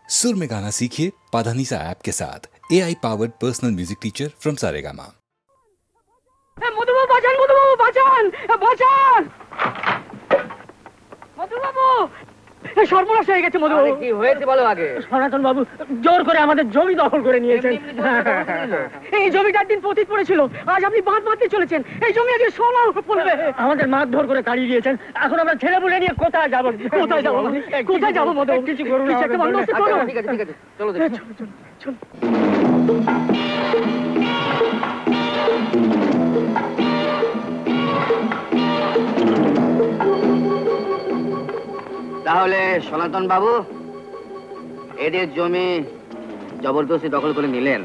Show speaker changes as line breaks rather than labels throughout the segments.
सुर में गाना सीखिए पाधानीसा ऐप के साथ। AI powered personal music teacher from Saregama.
মধুবাবু বাঁচান, মধুবাবু বাঁচান, বাঁচান মধুবাবু। সর্বনাশ হয়ে গেছে মধুবাবু।
কি হয়েছে বলো আগে।
সনাতন বাবু জোর করে আমাদের জমি দখল করে নিয়েছেন। এই জমি 4 দিন পতিত পড়েছিল, আজ আপনি বাঁধ বাঁধতে চলেছেন। এই জমি আজকে সোনা পড়বে। আমাদের মারধর করে তাড়িয়ে দিয়েছেন, এখন আমরা ছেলে বলে নিয়ে কোথায় যাবো? কোথায় যাবো কোথায় যাবো মধুবাবু? কিছু করুন,
ঠিক আছে ঠিক আছে, চলো দেখি।
চলো।
তাহলে সনাতন বাবু এদের জমি জবরদস্তি দখল করে নিলেন?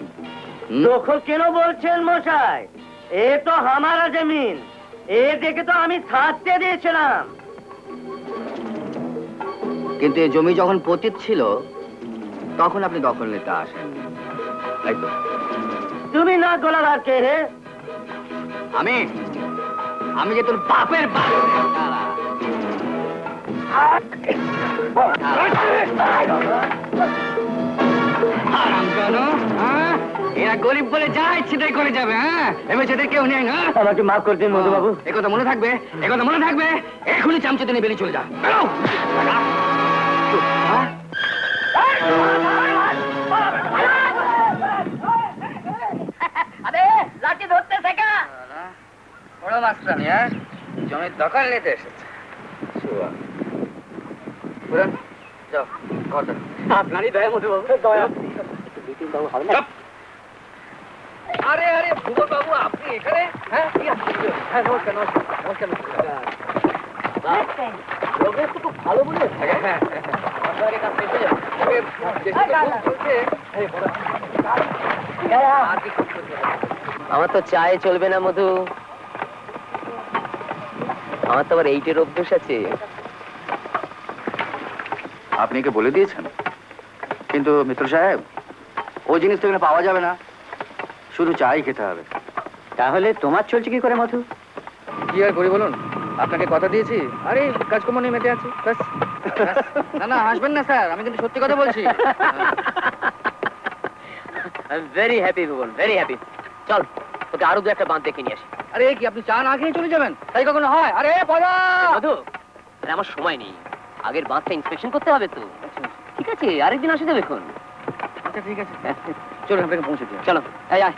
দখল কেন বলছেন মশাই? এ তো হামারা জমিন, এ দেখে তো আমি থাকতে দিয়েছিলাম।
কিন্তু এই জমি যখন পতিত ছিল তখন আপনি দখল নিতে আসেন, তাই তো?
তুমি না গলার আর কে হে?
আমি যে তোর বাপের বাপ। এরা গরিব বলে যা ইচ্ছে তাই করে যাবে। হ্যাঁ, এবার সেটা কেউ নেই না।
আমাকে মাফ করে দিন মধুবাবু।
একথা মনে থাকবে, একথা মনে থাকবে। এখনই চামচে নিয়ে বেরিয়ে চলে যা।
আরে লাঠি ধরতে শেখা।
বড় মাস্টারনি, হ্যাঁ, জমির দখল নিতে এসেছে।
আপনারই দয়া মধুবাবু, দয়া।
আরে আরে ভূগোল বাবু, আপনি এখানে? হ্যাঁ নমস্কার নমস্কার নমস্কার। লোকের তো খুব ভালো বলে।
আমার তো চায়ে চলবে না মধু, আমার তো আবার 8-এর অভ্যেস আছে।
আপনি একে বলে দিয়েছেন? কিন্তু মিত্র সাহেব, ওই জিনিস তো এখানে পাওয়া যাবে না, শুধু চাই খেতে হবে।
তাহলে তোমার চলছে কি করে মধু?
কি আর করি বলুন, আপনাকে কথা দিয়েছি। আরে কাজকর্ম নিয়ে মেতে আছি, ব্যাস। না না, হাসবেন না স্যার, আমি কিন্তু সত্যি কথা বলছি।
ভেরি হ্যাপি ভুবন, ভেরি হ্যাপি। চল তোকে আরো 2-1টা বাঁধ দেখে নিয়ে আসি।
আরে কি আপনি চা না খেয়ে চলে যাবেন? তাই কখনো হয়? আরে পদা
মধু, আরে আমার সময় নেই, আগের বাঁধটা ইন্সপেকশন করতে হবে তো। ঠিক আছে, আরেকদিন আসে যাবে এখন।
আচ্ছা ঠিক আছে, চলুন আপনাকে পৌঁছে দিই।
চলো, এই আয়।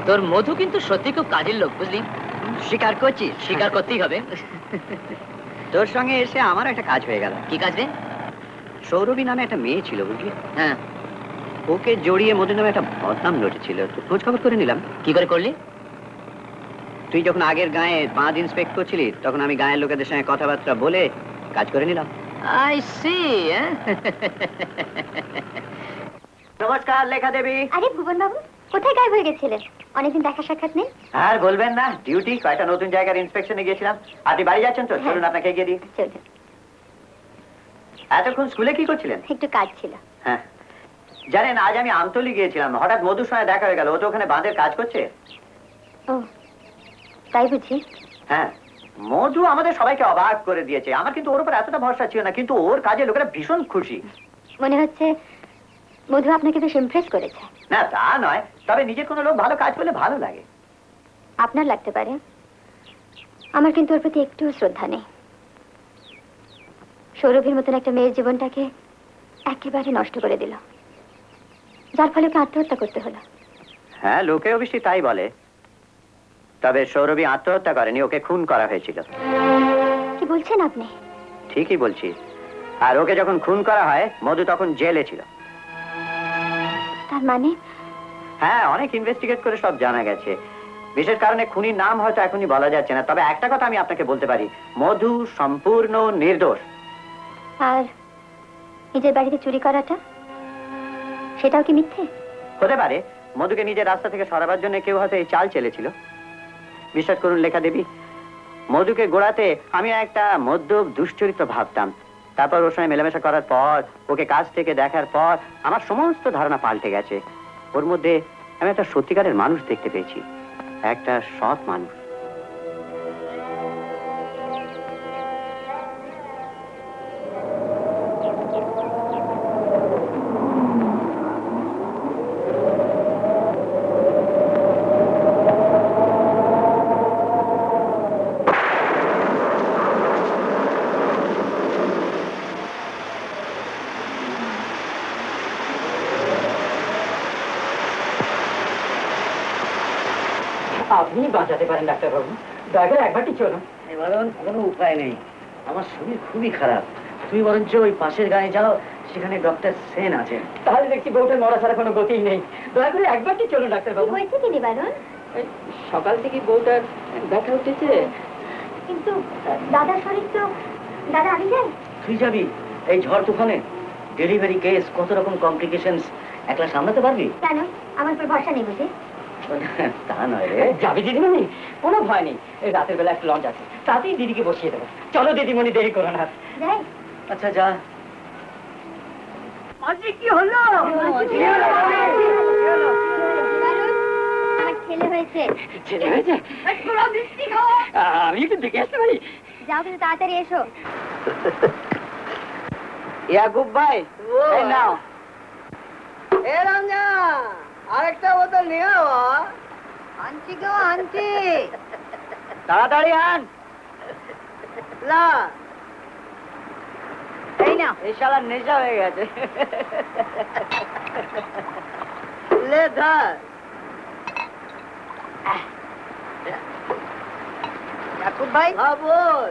তোর মধু কিন্তু সত্যি খুব কাজের লোক, বুঝলি? স্বীকার করছিস? স্বীকার করতেই হবে। তোর সঙ্গে এসে আমার একটা কাজ হয়ে গেল। কি কাজ রে? সৌরভী নামে একটা মেয়ে ছিল, বুঝলি? হ্যাঁ, ওকে জড়িয়ে মধু নামে একটা বদনাম রটেছিল, তো খোঁজ খবর করে নিলাম। কি করে করলি? তুই যখন আগের গায়ে বাঁধ ইন্সপেক্ট করছিলি, তখন আমি গায়ের লোকেদের সঙ্গে কথাবার্তা বলে কাজ করে নিলাম। I see. নমস্কার লেখা দেবী।
আরে ভুবন বাবু, কোথায় গায়েব হয়ে গেছিলেন? অনেকদিন দেখা সাক্ষাৎ নেই।
আর বলবেন না, ডিউটি, কয়টা নতুন জায়গার ইন্সপেকশনে গিয়েছিলাম। আপনি বাড়ি যাচ্ছেন তো? চলুন আপনাকে এগিয়ে দিই।
চলুন।
এতক্ষণ স্কুলে কি করছিলেন?
একটু কাজ ছিল।
হ্যাঁ, জানেন আজ আমি আমতলি গিয়েছিলাম, হঠাৎ মধুর সঙ্গে দেখা হয়ে গেল। ও তো ওখানে বাঁধের কাজ করছে।
ও তাই বুঝি?
হ্যাঁ, মধু আমাদের সবাইকে অবাক করে দিয়েছে। আমার কিন্তু ওর উপর এতটা ভরসা ছিল না, কিন্তু ওর কাজে লোকেরা ভীষণ খুশি।
মনে হচ্ছে মধু আপনাকে বেশ ইমপ্রেস করেছে।
না তা নয়, তবে নিজের কোনো লোক ভালো কাজ করলে ভালো লাগে।
আপনার লাগতে পারে, আমার কিন্তু ওর প্রতি একটু শ্রদ্ধা নেই। সৌরভীর মতন একটা মেয়ের জীবনটাকে একেবারে নষ্ট করে দিল, যার ফলে ওকে আত্মহত্যা করতে হলো।
হ্যাঁ, লোকে অবশ্যই তাই বলে, তবে সৌরভী আত্মহত্যা করেনি, ওকে খুন করা হয়েছিল।
কি বলছেন আপনি?
ঠিকই বলছি। আর ওকে যখন খুন করা হয়, মধু তখন জেলে ছিল।
তার মানে?
হ্যাঁ, অনেক ইনভেস্টিগেট করে সব জানা গেছে। বিশেষ কারণে খুনির নাম হয়তো এখনই বলা যাচ্ছে না, তবে একটা কথা আমি আপনাকে বলতে পারি, মধু সম্পূর্ণ নির্দোষ।
আর নিজের বাড়িতে চুরি করাটা, সেটাও কি মিথ্যে?
হতে পারে মধুকে নিজের রাস্তা থেকে সরাবার জন্য কেউ হয়তো এই চাল চেলেছিল। বিশ্বাস করুন লেখা দেবী, মধুকে গোড়াতে আমি একটা মদ্যপ দুশ্চরিত্র ভাবতাম। তারপর ওর সঙ্গে মেলামেশা করার পর, ওকে কাছ থেকে দেখার পর আমার সমস্ত ধারণা পাল্টে গেছে। ওর মধ্যে আমি একটা সত্যিকারের মানুষ দেখতে পেয়েছি, একটা সৎ মানুষ।
বাঁচাতে পারেন ডাক্তারবাবু, দয়া করে একবারটি চলুন।
এবার কোনো উপায় নেই, আমার শরীর খুবই খারাপ। তুমি বরঞ্চ ওই পাশের গায়ে যাও, সেখানে ডক্টর সেন আছেন।
তাহলে দেখছি বউটার মরা ছাড়া কোনো গতিই নেই। দয়া করে একবারটি চলুন ডাক্তারবাবু।
হয়েছে কি নিবারণ?
সকাল থেকে বউটার ব্যথা উঠেছে।
কিন্তু দাদার শরীর তো, দাদা আমি যাই।
তুই যাবি এই ঝড় তুফানে? ডেলিভারি কেস, কত রকম কমপ্লিকেশনস, একলা সামলাতে পারবি?
কেন, আমার উপর ভরসা নেই বুঝি?
তা নয় রে।
যাবি দিদিমণি, কোনো ভয় নেই। এই রাতের বেলা একটা লঞ্চ আছে, তাতেই দিদিকে বসিয়ে দেবো। চলো দিদিমণি, দেরি করো না।
যাই।
আচ্ছা যা।
মাঝি কি হলো?
আমার ছেলে হয়েছে।
ছেলে হয়েছে? আমি একটু দেখে আসতে পারি?
যাও কিন্তু তাড়াতাড়ি এসো।
ইয়াকুব ভাই, এই নাও। এ রমজান, আরেকটা বোতল নিয়ে আও।
আনছি গো, আনছি।
তাড়াতাড়ি আন। না,
এই না,
এই শালার নেশা হয়ে গেছে। লে ধর।
ইয়াকুব ভাই,
হ্যাঁ বল।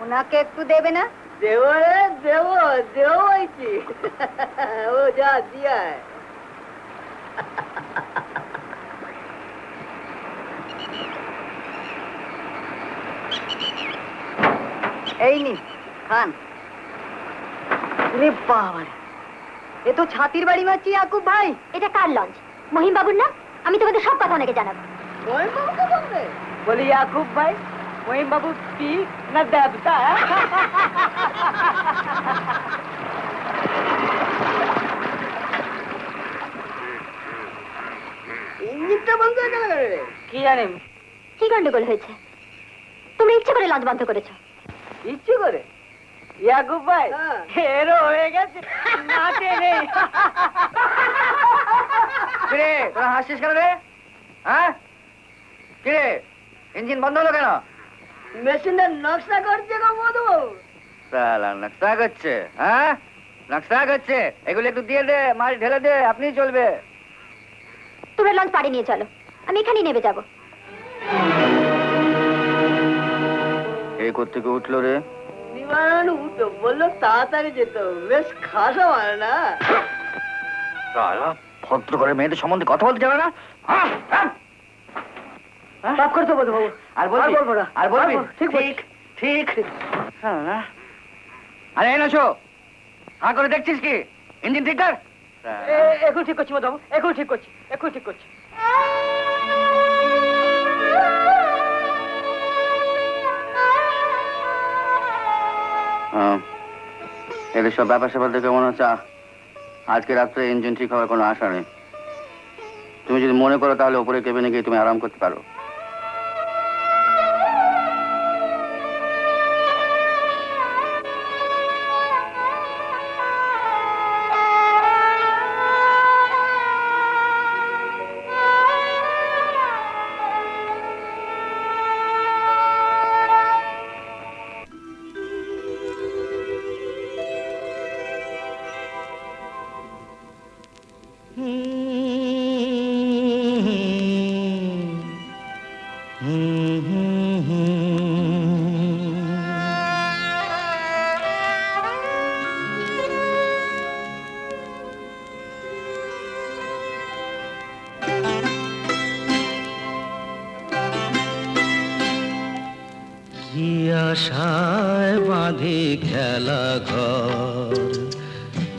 ওনাকে একটু দেবে না?
দেবো রে, দেবো দেবো বলছি। ও যা দিয়া।
এই নি খান। রে বাবা, এ তো ছাতির বাড়ি মারছি ইয়াকুব ভাই। এটা কার লঞ্চ? মহিম বাবুর না? আমি তোমাদের সব কথা ওনাকে জানাবো।
বলি ইয়াকুব ভাই, মহিম বাবু ঠিক না দেবতা? ইঞ্জিনটা বন্ধ হয়ে গেল রে। কি জানি
কি গন্ডগোল হয়েছে? তোমরা ইচ্ছে করে লঞ্চ বন্ধ করেছো।
ইচ্ছে করে? ইয়াকুব ভাই, হেরো হয়ে গেছে, নাকে নেই। কিরে, তোরা হাসছিস কেন রে? হ্যাঁ, কিরে, ইঞ্জিন বন্ধ হলো কেন? মেশিনটা নকশা করছে গো মধু। সালা নকশা করছে? হ্যাঁ, নকশা করছে। এগুলো একটু দিয়ে দে, মাল ঢেলে দে, আপনি চলবে।
তোমরা লঞ্চ পাড়ে নিয়ে চলো, আমি এখানেই নেমে যাবো।
এই কোত্থেকে উঠলো রে? নিবারণ উঠো, বললো তাড়াতাড়ি যেত। বেশ খাসা মানে না? ভদ্র করে মেয়েদের সম্বন্ধে কথা বলতে যাবে না? মাফ করতে বলবো বাবু। আর বলবো না, আর বলবি? ঠিক ঠিক ঠিক। আরে এই নাচো, হা করে দেখছিস কি? ইঞ্জিন ঠিক কর।
এখন ঠিক করছি মধু, এখন ঠিক করছি, এখন ঠিক করছি।
এদের সব ব্যাপার স্যাপার দেখে মনে হচ্ছে আজকে রাত্রে ইঞ্জিন ঠিক হওয়ার কোনো আশা নেই। তুমি যদি মনে করো তাহলে উপরে কেবিনে গিয়ে তুমি আরাম করতে পারো।
আশায় বাঁধি খেলা ঘর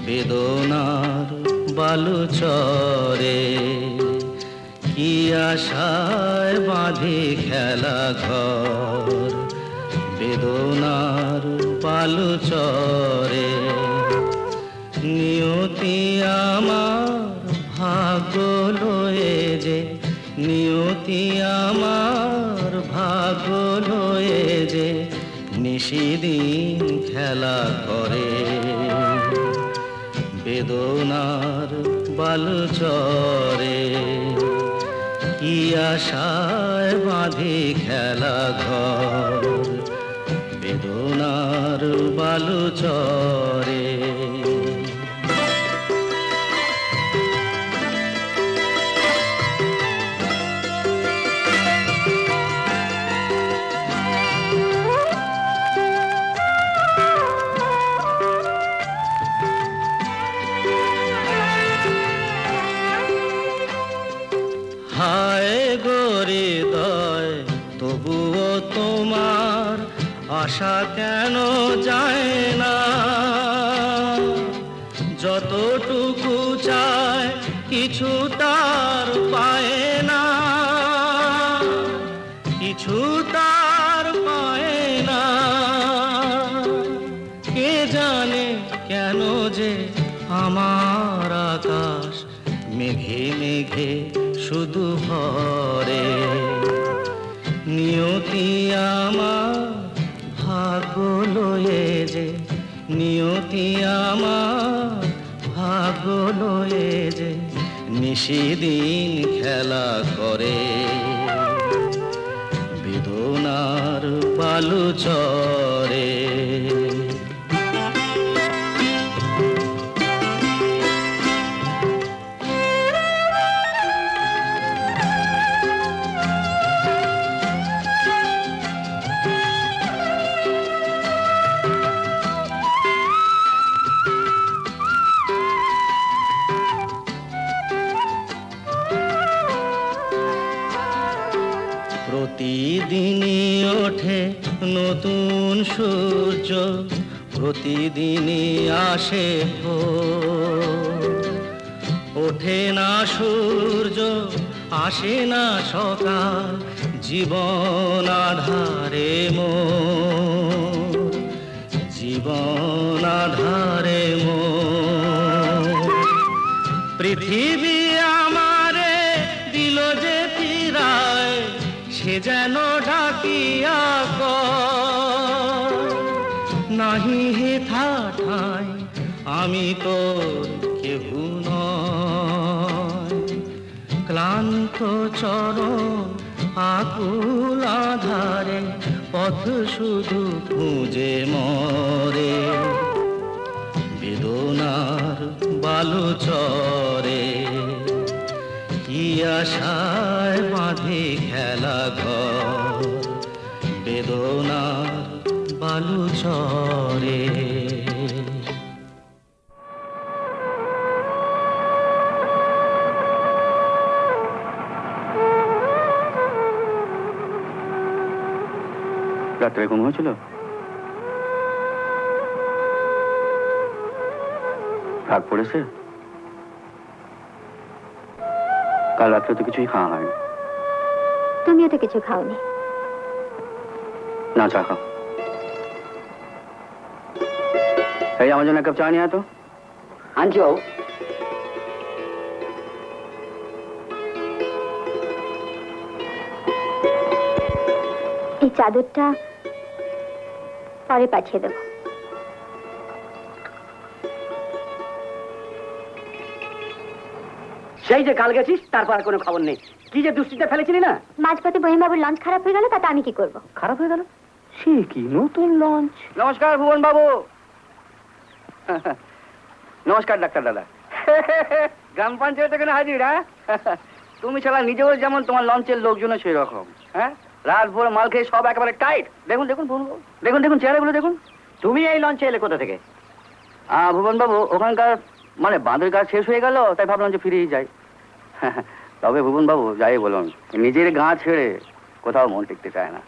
বেদনার বালুচরে, কি আশায় বাঁধি খেলা ঘর বেদনার বালুচরে। নিয়তি আমার ভাগ্য লয়ে যে, নিয়তি আমার ভাগ্য লয়ে যে নিশিদিন খেলা করে বেদনার বালুচরে। কি আশায় বাঁধি খেলা ঘর বেদনার বালুচরে। তোমার আশা কেন যায় না? যতটুকু চায় কিছু তার পায় না, কিছু তার পায় না। কে জানে কেন যে আমার আকাশ মেঘে মেঘে শুধু ভরে। নিয়তি আমার ভাগ্য লয়ে যে, নিয়তি আমার ভাগ্য লয়ে যে নিশিদিন খেলা করে। বেদনার বালু চরে। প্রতিদিনই ওঠে নতুন সূর্য, প্রতিদিনই আসে ভোর। ওঠে না সূর্য, আসে না সকাল, জীবন আধারে মোর, জীবন আধারে মোর। পৃথিবী আমারে দিল যে ফিরায়, সে যেন ডাকিয়া কয়, নাহি হেথা ঠাই আমি তোর কেহু নয়। ক্লান্ত চরণ আকুল আধারে পথ শুধু খুঁজে মরে। বেদনার বালু চরে, কি আশায় বাঁধে খেলা ঘর। বেদনার বালু চরে।
রাত্রে ঘুম হয়েছিল? রাগ পড়েছে? কাল রাত্রে তো কিছুই খাওয়া হয়নি।
তুমিও তো কিছু খাওনি।
না, চা খাও। এই আমার জন্য এক কাপ চা নিয়ে আয় তো।
আনছি বাবু।
এই চাদরটা পরে পাঠিয়ে দেবো।
সেই যে কাল গেছিস, তারপর আর কোনো খবর নেই। কি যে দুশ্চিন্তা ফেলেছিলি না?
মাঝপথে মহিমবাবুর লঞ্চ খারাপ হয়ে গেল, তাতে আমি কি করব?
খারাপ হয়ে গেল? সে কি নতুন লঞ্চ?
নমস্কার ভুবন বাবু। নমস্কার ডাক্তার দাদা। গ্রাম পঞ্চায়েত এখানে হাজির। হ্যাঁ, তুমি ছাড়া নিজেও যেমন, তোমার লঞ্চের লোকজনও সেই রকম। হ্যাঁ, রাত ভোর মাল খেয়ে সব একেবারে টাইট। দেখুন দেখুন ভুবন বাবু, দেখুন দেখুন চেহারাগুলো দেখুন।
তুমি এই লঞ্চে এলে কোথা থেকে?
ভুবন বাবু, ওখানকার মানে বাঁধের কাজ শেষ হয়ে গেল, তাই ভাবলাম যে ফিরেই যাই। তবে ভুবন বাবু, যাই বলুন, নিজের গা ছেড়ে কোথাও মন টিকতে চায় না।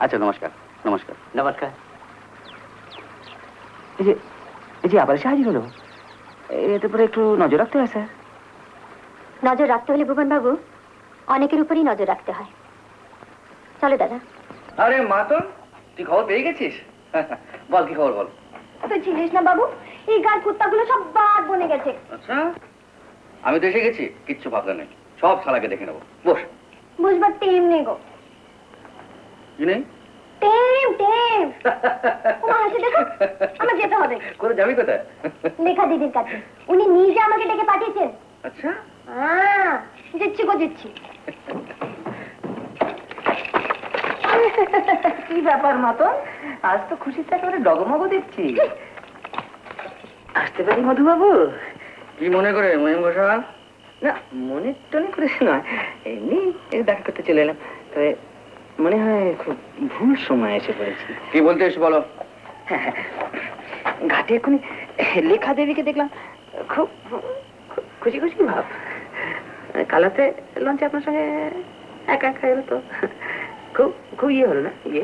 আচ্ছা, নমস্কার নমস্কার
নমস্কার। এই যে আবার এসে হাজির হলো, এতে পরে একটু নজর রাখতে হয় স্যার।
নজর রাখতে হলে ভুবন বাবু অনেকের উপরই নজর রাখতে হয়। চলো দাদা।
আরে মাতন, তুই খবর পেয়ে গেছিস? বল, কি খবর বল।
তুই ছিলিস না বাবু, এই গার কুত্তাগুলো সব বাদ বনে গেছে।
আচ্ছা, আমি তো এসে গেছি, কিচ্ছু ভাবলে নেই, সব শালাকে দেখে নেবো। বস।
বুঝবার টেম নেই গো।
কি নেই?
টেম টেম। হাসি দেখো, আমার যেতে হবে।
করে যাবি কোথায়?
লেখা দিদির কাছে, উনি নিজে আমাকে ডেকে পাঠিয়েছেন।
আচ্ছা,
দিচ্ছি গো দিচ্ছি।
কি ব্যাপার মতন, আজ তো খুশিতে একেবারে ডগমগ দিচ্ছি। আসতে পারি মধুবাবু?
কি মনে করে মহিম ঘোষাল?
না, মনে টনে করে নয়, এমনি দেখা করতে চলে এলাম। তবে মনে হয় খুব ভুল সময় এসে পড়েছি।
কি বলতে এসে বলো।
ঘাটে এক্ষুনি লেখা দেবীকে দেখলাম, খুব খুশি খুশি ভাব। কালাতে লঞ্চে আপনার সঙ্গে একা একা এলো তো,
খুব খুব ইয়ে হলো না ইয়ে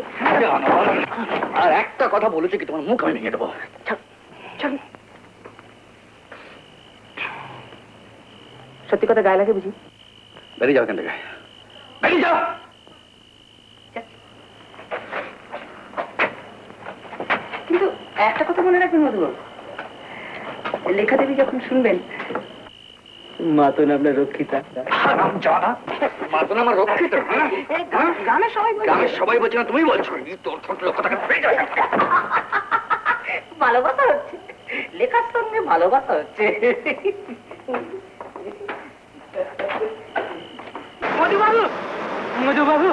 আর একটা কথা বলেছে কি তোমার মুখ আমি ভেঙে দেবো।
চল সত্যি কথা গায়ে লাগে বুঝি?
বেরিয়ে যাও এখান থেকে, বেরিয়ে যাও।
কিন্তু একটা কথা মনে রাখবেন মধুবাবু, লেখা দেবী যখন শুনবেন মাতন আপনার রক্ষিতা।
মাতন আমার রক্ষিত?
গ্রামের সবাই
গ্রামের সবাই বলছে না, তুমি বলছো? তোর লক্ষ্যটাকে পেয়ে যাবে।
ভালোবাসা হচ্ছে, লেখার সঙ্গে ভালোবাসা হচ্ছে।
মধুবাবু, মধুবাবু,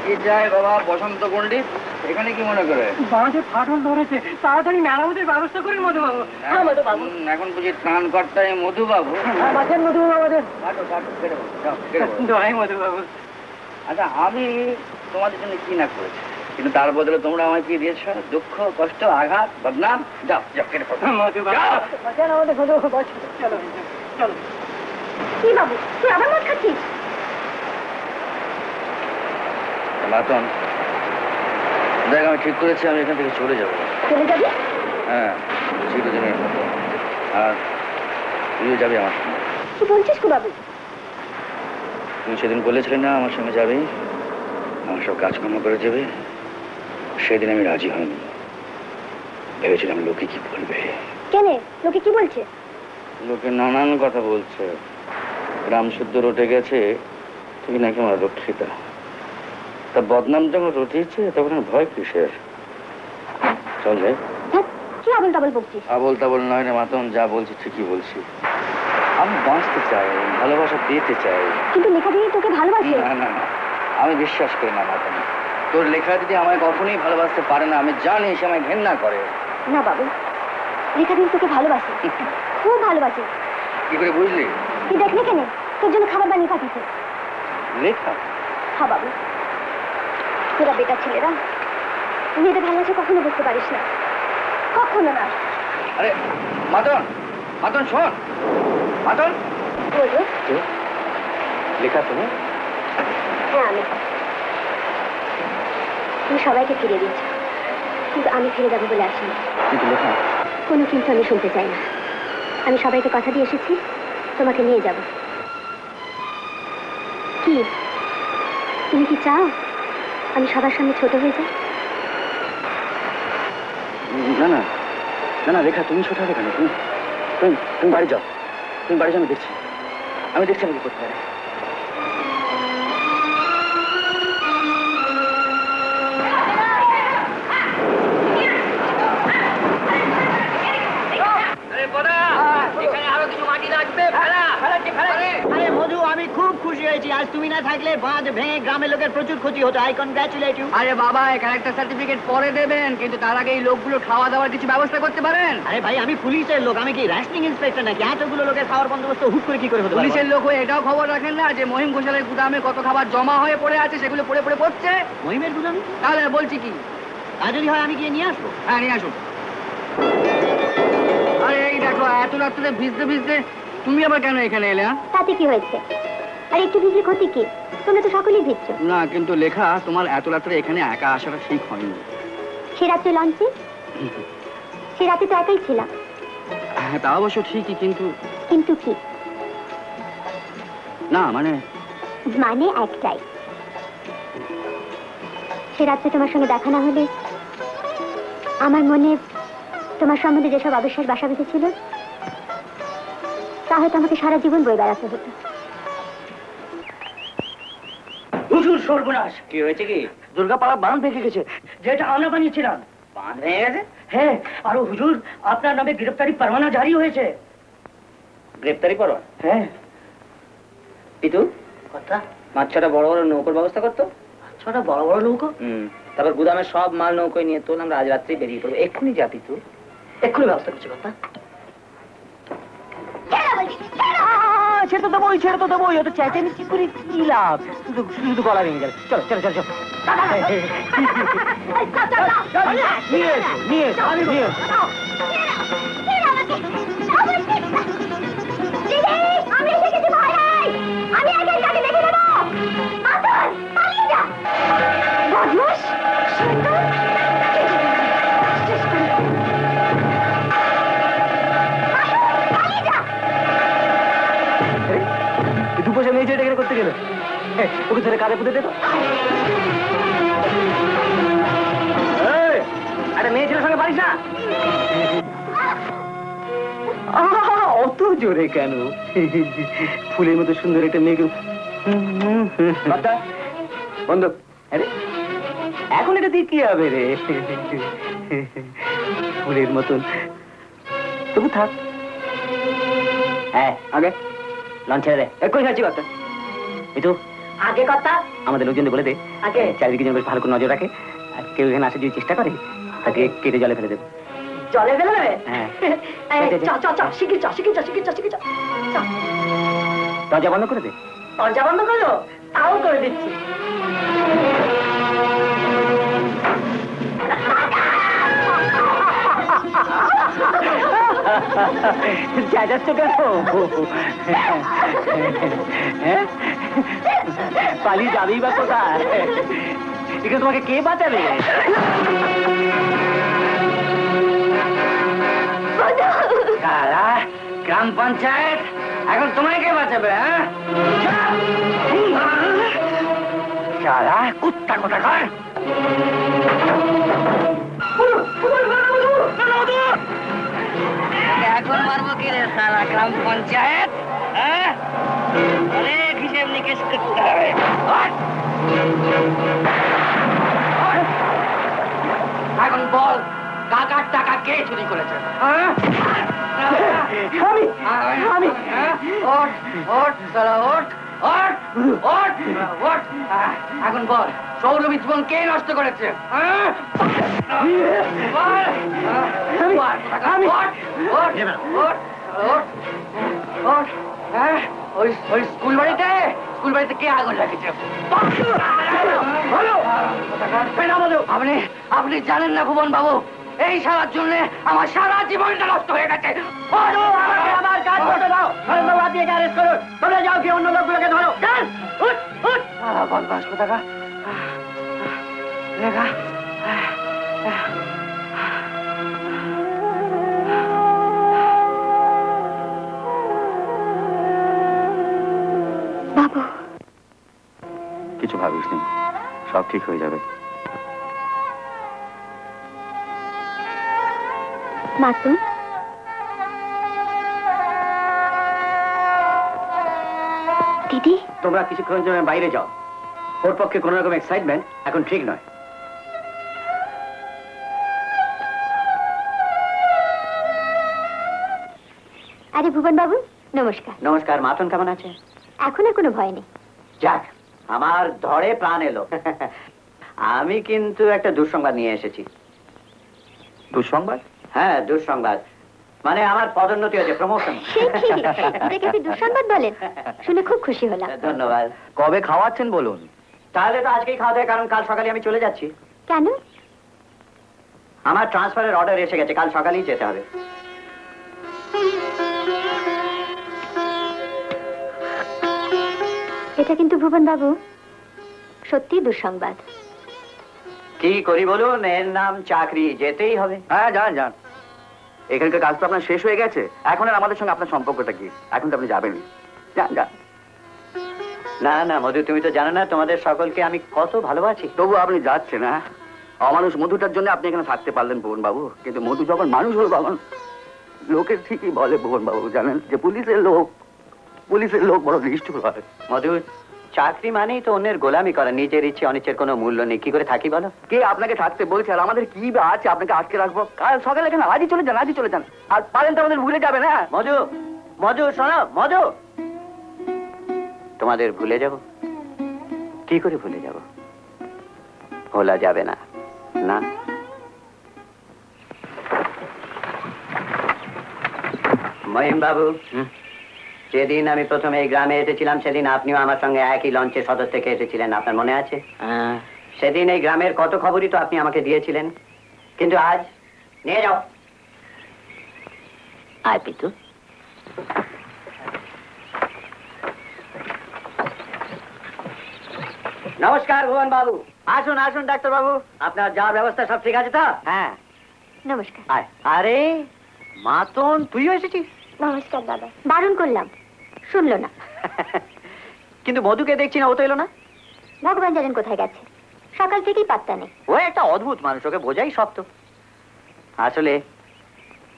কি যায় বাবা বসন্ত পণ্ডিত, এখানে কি মনে করে?
বাঁধে ফাটল ধরেছে, তাড়াতাড়ি মেরামতের ব্যবস্থা করেন মধুবাবু। হ্যাঁ মধুবাবু।
এখন বুঝি ত্রাণ কর্তায় মধুবাবু?
আমাদের মধুবাবু আমাদের।
কাটো কাটো, কেটে বলো, যাও, কেটে বলো।
দোহাই মধুবাবু।
আচ্ছা আমি তোমাদের জন্য কি না করেছি, কিন্তু তার বদলে তোমরা আমায় কি দিয়েছ? দুঃখ, কষ্ট, আঘাত, বদনাম। যাও যাও, কেটে পড়ো।
মধুবাবু বাঁচান আমাদের মধুবাবু, বাঁচান। চলো চলো।
কি বাবু, তুই আবার মদ খাচ্ছিস?
মাতন দেখ, আমি ঠিক করেছি আমি এখান থেকে চলে যাবো।
চলে যাবি?
হ্যাঁ, চিরদিনের মতো। আর তুইও যাবি আমার সঙ্গে।
কি বলছিস গো বাবু?
তুমি সেদিন বলেছিলে না আমার সঙ্গে যাবে, আমার সব কাজকর্ম করে যাবে। সেদিন আমি রাজি হইনি, ভেবেছিলাম লোকে কি বলবে।
কেন, লোকে কি বলছে?
লোকে নানান কথা বলছে। গ্রাম শুদ্ধ রটে গেছে তুই নাকি আমার রক্ষিতা। তা বদনাম যখন রটিয়েছে তখন আর ভয় কিসের? চল যাই।
কি আবল তাবল বলছিস?
আবল তাবল নয় রে মাতন, যা বলছি ঠিকই বলছি। আমি বাঁচতে চাই, ভালোবাসা পেতে চাই।
কিন্তু লেখা দিয়ে তোকে ভালোবাসে।
না না না, আমি বিশ্বাস করি না মাতন। তোর লেখা দিদি আমায় কখনোই ভালোবাসতে পারে না, আমি জানি সে আমায় ঘেন্না করে।
না বাবু, লেখা দিয়ে তোকে ভালোবাসে, খুব ভালোবাসে।
কি করে বুঝলি?
তুই দেখলি কেন তোর জন্য খাবার বানিয়ে পাঠিয়েছে।
লেখা?
হ্যাঁ বাবু, তোরা বেটা ছেলেরা মেয়েদের ভালোবাসা কখনো বুঝতে পারিস না, কখনো না।
আরে মাতন, মাতন শোন। মাতন,
বলবো?
লেখা তুমি?
হ্যাঁ আমি। তুমি সবাইকে ফিরিয়ে দিয়েছ, কিন্তু আমি ফিরে যাবো বলে আসিনি।
কিন্তু লেখা?
কোনো কিন্তু আমি শুনতে চাই না। আমি সবাইকে কথা দিয়ে এসেছি তোমাকে নিয়ে যাব। কি তুমি কি চাও আমি সবার সামনে ছোট হয়ে যাই?
না না না না লেখা, তুমি ছোট হবে কেন? তুমি তুমি তুমি বাড়ি যাও, তুমি বাড়ি যাও, আমি দেখছি, আমি দেখছি আমি কি করতে পারি।
আরে মধু, আমি খুব খুশি হয়েছি। আজ তুমি না থাকলে বাঁধ ভেঙে গ্রামের লোকের প্রচুর ক্ষতি হতো। I congratulate you.
আরে বাবা, ক্যারেক্টার সার্টিফিকেট পরে দেবেন, কিন্তু তার আগে এই লোকগুলো খাওয়া দাওয়ার কিছু ব্যবস্থা করতে পারেন।
আরে ভাই, আমি পুলিশের লোক, আমি কি রেশনিং ইন্সপেক্টর নাকি? এতগুলো লোকের খাওয়ার বন্দোবস্ত হুট করে কি করে হতে পারে?
পুলিশের লোক হয়ে এটাও খবর রাখেন না যে মহিম ঘোষালের গুদামে কত খাবার জমা হয়ে পড়ে আছে, সেগুলো পড়ে পড়ে পড়ছে।
মহিমের গুদামে?
তাহলে বলছি কি,
তা যদি হয় আমি গিয়ে নিয়ে আসবো।
হ্যাঁ নিয়ে আসুন। আরে এই দেখো, এত রাত্রে ভিজতে ভিজতে তুমি আবার কেন এখানে এলে?
তাতে কি হয়েছে? আর একটু ভিজলে ক্ষতি কি? তোমরা তো সকলেই ভিজছো।
না কিন্তু লেখা, তোমার এত রাত্রে এখানে একা আসাটা ঠিক হয়নি।
সে রাত্রে লঞ্চে, সে রাতে তো একাই ছিলাম।
হ্যাঁ তা অবশ্য ঠিকই, কিন্তু
কিন্তু কি?
না মানে
মানে একটাই, সে রাত্রে তোমার সঙ্গে দেখা না হলে আমার মনে তোমার সম্বন্ধে যেসব অবিশ্বাস বাসা বেঁধেছিল তা হয়তো আমাকে সারা জীবন বয়ে বেড়াতে হতো।
হুজুর সর্বনাশ!
কি হয়েছে কি?
দুর্গাপাড়া বাঁধ ভেঙে গেছে, যেটা আমরা বানিয়েছিলাম।
বাঁধ ভেঙে গেছে?
হ্যাঁ, আর হুজুর আপনার নামে গ্রেফতারি পরোয়ানা জারি হয়েছে।
গ্রেপ্তারি পরোয়ানা?
হ্যাঁ।
পিতু
কথা
মাছ ছটা বড় বড় নৌকোর ব্যবস্থা করতো।
ছোটা বড় বড় নৌকো?
তারপর গুদামের সব মাল নৌকোয় নিয়ে তোল, আমরা আজ রাত্রেই বেরিয়ে পড়বো। এক্ষুনি যা পিতু,
এক্ষুনি ব্যবস্থা করছি। কথা ছেড়ে তো দেবোই, ছেড়ে তো দেবোই। অত চেঁচামেচি করে কি লাভ? শুধু শুধু গলা ভেঙে যাবে। চলো চলো চলো চলো, নিয়ে এসো নিয়ে এসো নিয়ে এসো।
আমি এসে গেছি, ভয় নাই, আমি আগে তাকে দেখে নেবো।
গেল? ওকে ধরে কাঁধে পুঁতে দে তো। আরে মেয়ে ছেলের সঙ্গে পারিস না। অত জোরে কেন? ফুলের মতো সুন্দর একটা মেয়েকে বন্ধ। আরে এখন এটা দিয়ে কি হবে রে? ফুলের মতন তবু থাক। হ্যাঁ আগে লঞ্চ ছেড়ে দে। এক্ষুনি ছাড়ছি কথা। একটু আগে কথা আমাদের লোকজনদের বলে দে, আগে চারিদিকে যেন বেশ ভালো করে নজর রাখে, আর কেউ এখানে আসে যদি চেষ্টা করে তাকে কেটে জলে ফেলে দেবে। জলে ফেলে দেবে? হ্যাঁ। শিখি চ। দরজা বন্ধ করে দে। দরজা বন্ধ করো? তাও করে দিচ্ছি। যাচ্ছ কেন? পালিয়ে যাবেই বা কোথায়? এখানে তোমাকে কে বাঁচাবে? গ্রাম পঞ্চায়েত এখন তোমায় কে বাঁচাবে? হ্যাঁ সারা কুত্তা কোথা কর। এখন মারবো কি রে সারা গ্রাম পঞ্চায়েত? অনেক হিসেব নিকেশ করতে হবে। এখন বল কাকার টাকা কে চুরি করেছে? এখন বল সৌরভী জীবন কে নষ্ট করেছে? ওই স্কুল বাড়িতে কে আগুন লাগিয়েছে? আপনি জানেন না ভুবন বাবু, এই সারার জন্য আমার সারা জীবনটা নষ্ট হয়ে গেছে। আমার কাজ করতে দাও। তোমরা যাও কি অন্য লোকগুলোকে ধরো। বদমাস কোথাকার।
বাবু
কিছু ভাবিস নি, সব ঠিক হয়ে যাবে।
মাসুম দিদি,
তোমরা কিছুক্ষণ জন্য বাইরে যাও। ওর পক্ষে কোন রকম এক্সাইটমেন্ট এখন ঠিক নয়।
আরে ভুবন বাবু নমস্কার।
নমস্কার। মাতন কেমন আছে?
এখন আর কোনো ভয় নেই।
যাক, আমার ধরে প্রাণ এলো। আমি কিন্তু একটা দুঃসংবাদ নিয়ে এসেছি।
দুঃসংবাদ?
হ্যাঁ দুঃসংবাদ, মানে আমার পদোন্নতি হয়েছে, প্রমোশন।
এটাকে আপনি দুঃসংবাদ বলেন? শুনে খুব খুশি হলাম।
ধন্যবাদ।
কবে খাওয়াচ্ছেন বলুন?
তাহলে তো আজকেই খাওয়া দাওয়া, কারণ কাল সকালে আমি চলে যাচ্ছি।
কেন?
আমার ট্রান্সফারের অর্ডার এসে গেছে, কাল সকালেই যেতে হবে।
এটা কিন্তু ভুবন বাবু সত্যি দুঃসংবাদ।
কি করি বলুন, এর নাম চাকরি, যেতেই হবে।
হ্যাঁ যান। এখানকার কাজ তো আপনার শেষ হয়ে গেছে, এখন আর আমাদের সঙ্গে আপনার সম্পর্কটা কি? এখন তো আপনি যাবেনই। যান।
না না মধু, তুমি তো জানো না তোমাদের সকলকে আমি কত ভালোবাসি।
তবু আপনি যাচ্ছেন। হ্যাঁ, অমানুষ মধুটার জন্য আপনি এখানে থাকতে পারলেন ভুবন বাবু, কিন্তু মধু যখন মানুষ হল তখন লোকের ঠিকই বলে ভুবন বাবু, জানেন যে পুলিশের লোক বড় নিষ্ঠুর হয়।
মধু, চাকরি মানেই তো অন্যের গোলামি করা, নিজের ইচ্ছে অনিচ্ছের কোনো মূল্য নেই। কি করে থাকি বলো?
কে আপনাকে থাকতে বলছে? আর আমাদের কি বা আছে আপনাকে আটকে রাখবো? কাল সকালে এখানে আজই চলে যান। আর পারেন তো আমাদের ভুলে যাবেন। হ্যাঁ
মধু শোনো, মধু, তোমাদের ভুলে যাব? কি করে ভুলে যাব? ভোলা যাবে না। না, মহিম বাবু, যেদিন আমি প্রথমে এই গ্রামে এসেছিলাম সেদিন আপনিও আমার সঙ্গে একই লঞ্চে সদর থেকে এসেছিলেন, আপনার মনে আছে? সেদিন এই গ্রামের কত খবরই তো আপনি আমাকে দিয়েছিলেন, কিন্তু আজ নিয়ে যাও। আয় পিতু। নমস্কার ভুবন বাবু। আসুন আসুন ডাক্তার বাবু, আপনার যাওয়ার ব্যবস্থা সব ঠিক আছে তো? হ্যাঁ
নমস্কার।
আরে মাতন, তুইও এসেছিস?
নমস্কার দাদা। বারণ করলাম, শুনলো না।
কিন্তু মধুকে দেখছি না, ও তো এলো না।
ভগবান জানেন কোথায় গেছে, সকাল থেকেই পাত্তা নেই।
ও একটা অদ্ভুত মানুষ, ওকে বোঝাই শক্ত। আসলে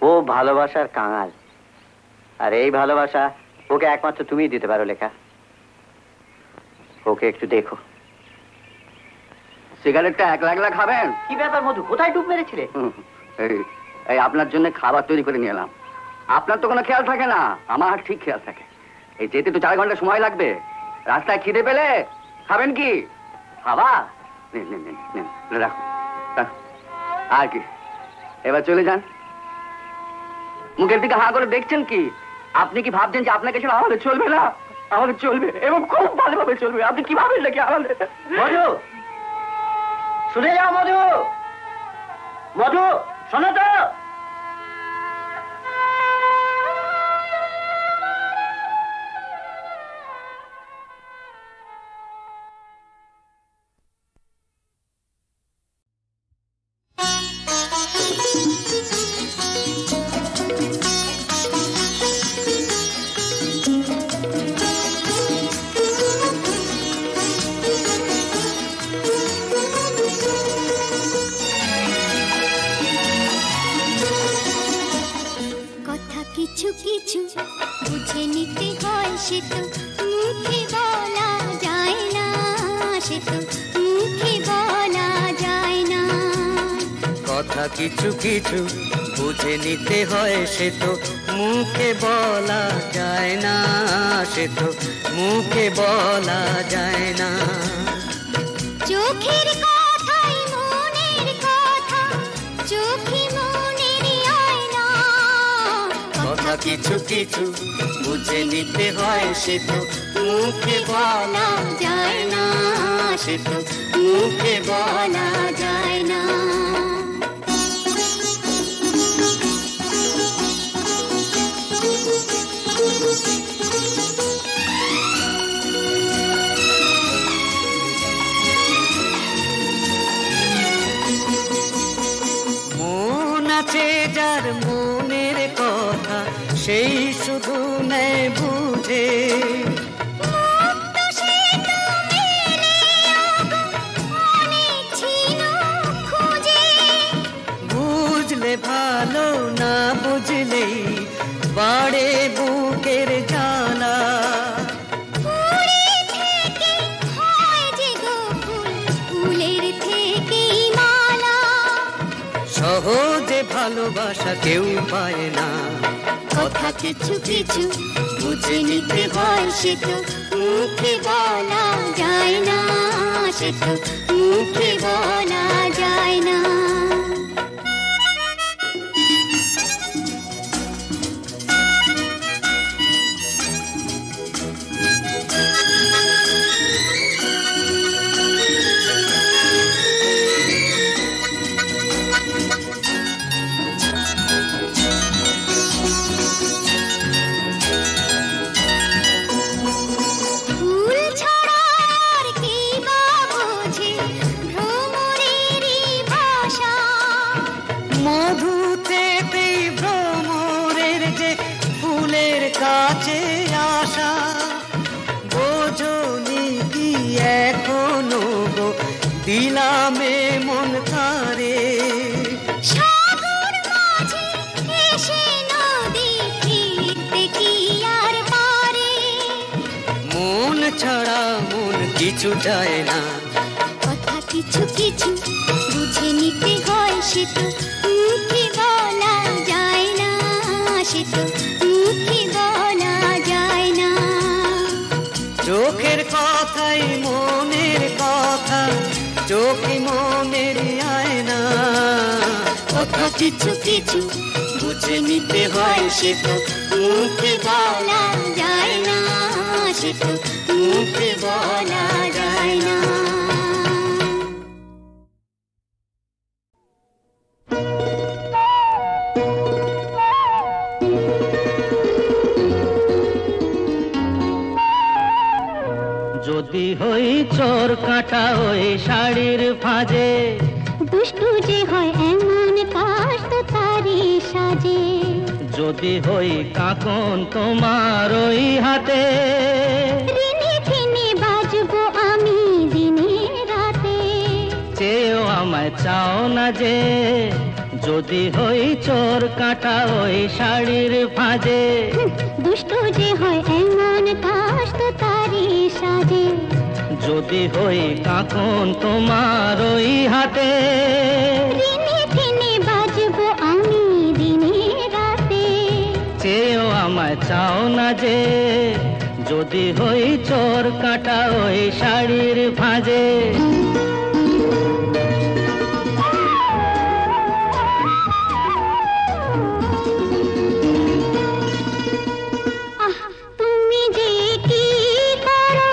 ও ভালোবাসার কাঙাল, আর এই ভালোবাসা ওকে একমাত্র তুমিই দিতে পারো লেখা। ওকে একটু দেখো।
সিগারেটটা একলা একলা খাবেন?
কি ব্যাপার মধু, কোথায় ডুব মেরেছিলে?
এই আপনার জন্য খাবার তৈরি করে নিয়ে এলাম। আপনার তো কোনো খেয়াল থাকে না, আমার ঠিক খেয়াল থাকে। এই যেতে তো 4 ঘন্টা সময় লাগবে। রাস্তায় খিদে পেলে খাবেন কি? খাবার রাখুন। আর কি, এবার চলে যান। মুখের দিকে হাঁ করে দেখছেন কি? আপনি কি ভাবছেন যে আপনাকে ছাড়া আমাদের চলবে না? আমাদের চলবে, এবং খুব ভালোভাবে চলবে। আপনি কি ভাবেন নাকি আমাদের?
মধু, শুনে যাও মধু, মধু শোনো তো।
কিছু কিছু বুঝে নিতে হয়, সে তো মুখে বলা যায় না, সে তো মুখে বলা যায় না।
কথা কিছু কিছু বুঝে নিতে হয়, সে তো মুখে বলা যায় না, সে তো মুখে বলা যায় না।
চোখের কথাই মনের কথা, চোখে মনের আয়না।
কথা কিছু কিছু বুঝে নিতে হয়, সে তো মুখে বলা যায় না, সে তো মুখে বলা যায় না। মন আছে যার মনের কথা, সেই শুধু নেয় বুঝে। বুঝলে ভালো, না বুঝলেই বাড়ে বুকের জ্বালা। সহজে ভালোবাসা কেউ পায় না।
কথা কিছু কিছু বুঝে নিতে হয়, সে তো মুখে বলা যায় না, সে তো মুখে বলা যায় না।
কাছে আসা বোঝনি কি এখনো গো, দিলামে মন তারে।
সাগর মাঝে এসে নদী ফিরতে কি আর পারে।
মন ছাড়া মন কিছু চায় না।
কথা কিছু কিছু বুঝে নিতে হয়, সে তো মুখে বলা যায় না, সে তো মুখে বলা যায় না।
চোখের কথাই মনের কথা, চোখে মনের আয়না।
কথা কিছু কিছু বুঝে নিতে হয়, সে তো মুখে বলা যায় না, সে তো মুখে বলা যায় না।
যদি হই চোর কাটা ওই শাড়ির ফাঁজে,
দুষ্টু যে হয় এমন কাজ তো তারই সাজে।
যদি হই কাকন তোমার ওই হাতে,
ঋণী ফিনি
চেয়েও আমায় চাও না যে, যদি হই চোর কাটা ওই শাড়ির ভাঁজে।
দুষ্ট যে হয় এমন কাশ তো তারি সাজে,
যদি হই কাঁকন তোমার ওই হাতে।
দিনে দিনে বাজবো আমি দিনে রাতে,
চেয়েও আমায় চাও না যে, যদি হই চোর কাটা ওই শাড়ির ভাঁজে।
তুমি যে কি করো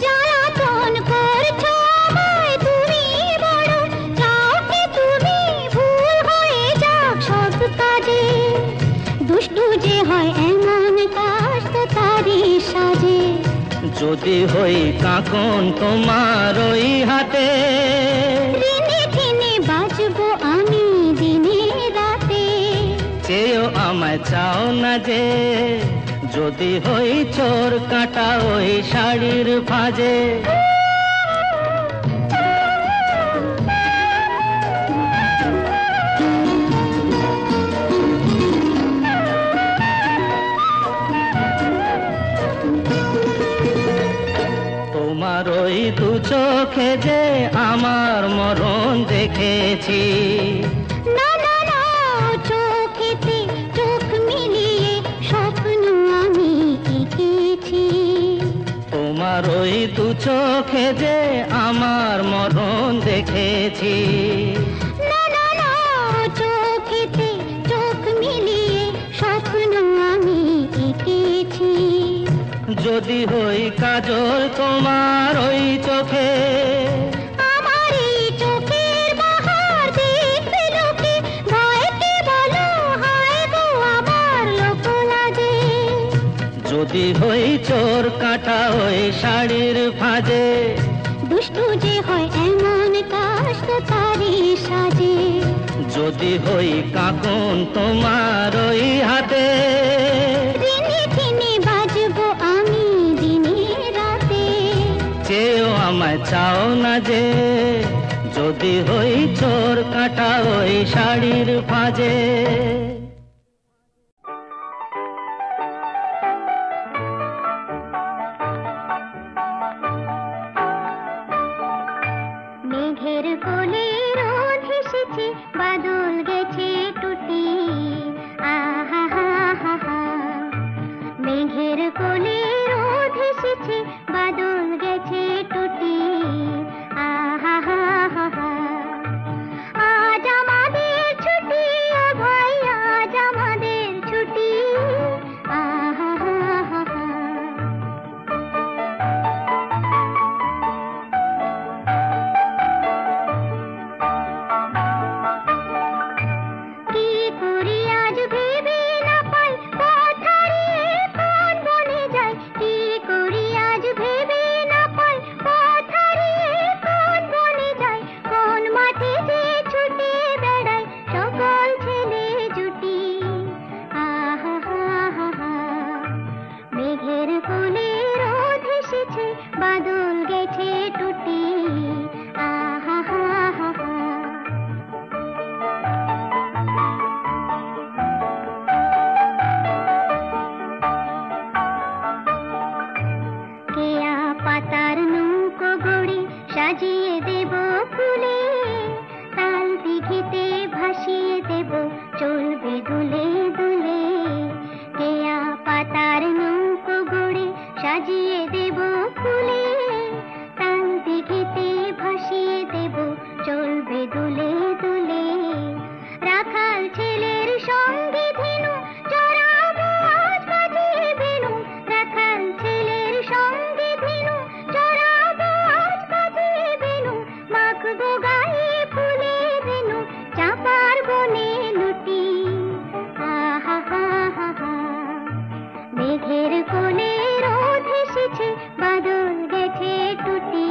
জ্বালাতন করছো আমায়, তুমি বড় চাও কি তুমি ভুল হয়ে যাক সব কাজে। দুষ্টু যে হয় এমন কাশ তো তারি সাজে,
যদি হই কাঁকন তোমার ওই হাতে।
দিনে দিনে বাজবো আমি দিনে রাতে,
চেয়েও আমায় চাও না যে, যদি হই চোর কাটা ওই শাড়ির ভাঁজে। তোমার ওই দু চোখে যে আমার মরণ দেখেছি।
না না না চোখেতে চোখ মিলিয়ে স্বপ্ন আমি এঁকেছি।
তোমার ওই দু চোখে যে আমার মরণ দেখেছি।
না না না চোখেতে চোখ মিলিয়ে স্বপ্ন আমি এঁকেছি।
যদি হই কাজল তোমার ওই চোখে,
আমার এই চোখের বাহার দেখবে লোকে, ভয়কে বলো হায় গো আমার লোক লাজে।
যদি হই চোর কাটা ওই শাড়ির ভাঁজে।
দুষ্টু যে হয় এমন কাশ তো তারি সাজে,
যদি হই কাঁকন তোমার ওই হাতে।
দিনে দিনে বাজবো আমি দিনে রাতে,
চেয়েও আমায় চাও না যে, যদি হই চোর কাটা ওই শাড়ির ভাঁজে।
মেঘের কোলে রোদ হেসেছে বাদল গেছে টুটি, আহা হা হা হা। মেঘের কোলে রোদ হেসেছে বাদল গেছে টুটি, আহা হা হা হা। আজ আমাদের ছুটি ও ভাই, আজ আমাদের ছুটি, আহা হা হা হা। কি করি আজ ভেবে না পাই, পথ হারিয়ে কোন বনে যাই। কি করি আজ ভেবে না পাই, পথ হারিয়ে কোন বনে যাই। কোন মাঠে যে ছুটে বেড়াই সকল ছেলে জুটি, আহা হা হা হা। মেঘের কোলে রোদ হেসেছে বাদল গেছে টুটি, আহা হা হা হা। কেয়া পাতার নৌকো গড়ি সাজিয়ে দেব ফুলে, তাল দিঘিতে ভাসিয়ে দেব চলবে দুলে দুলে। কেয়া পাতার নৌকো গড়ি সাজিয়ে দেব ফুলে, তাল দিঘিতে ভাসিয়ে দেব চলবে দুলে দুলে। রাখাল ছেলের সঙ্গে ধেনু চড়াবো আজ বাজিয়ে বেনু, রাখাল ছেলের সঙ্গে ধেনু চড়াবো আজ বাজিয়ে বেনু। মাখবো গায়ে ফুলের রেণু চাঁপার বনে লুটি, আহা হা হা হা। মেঘের কোলে রোদ হেসেছে বাদল গেছে টুটি,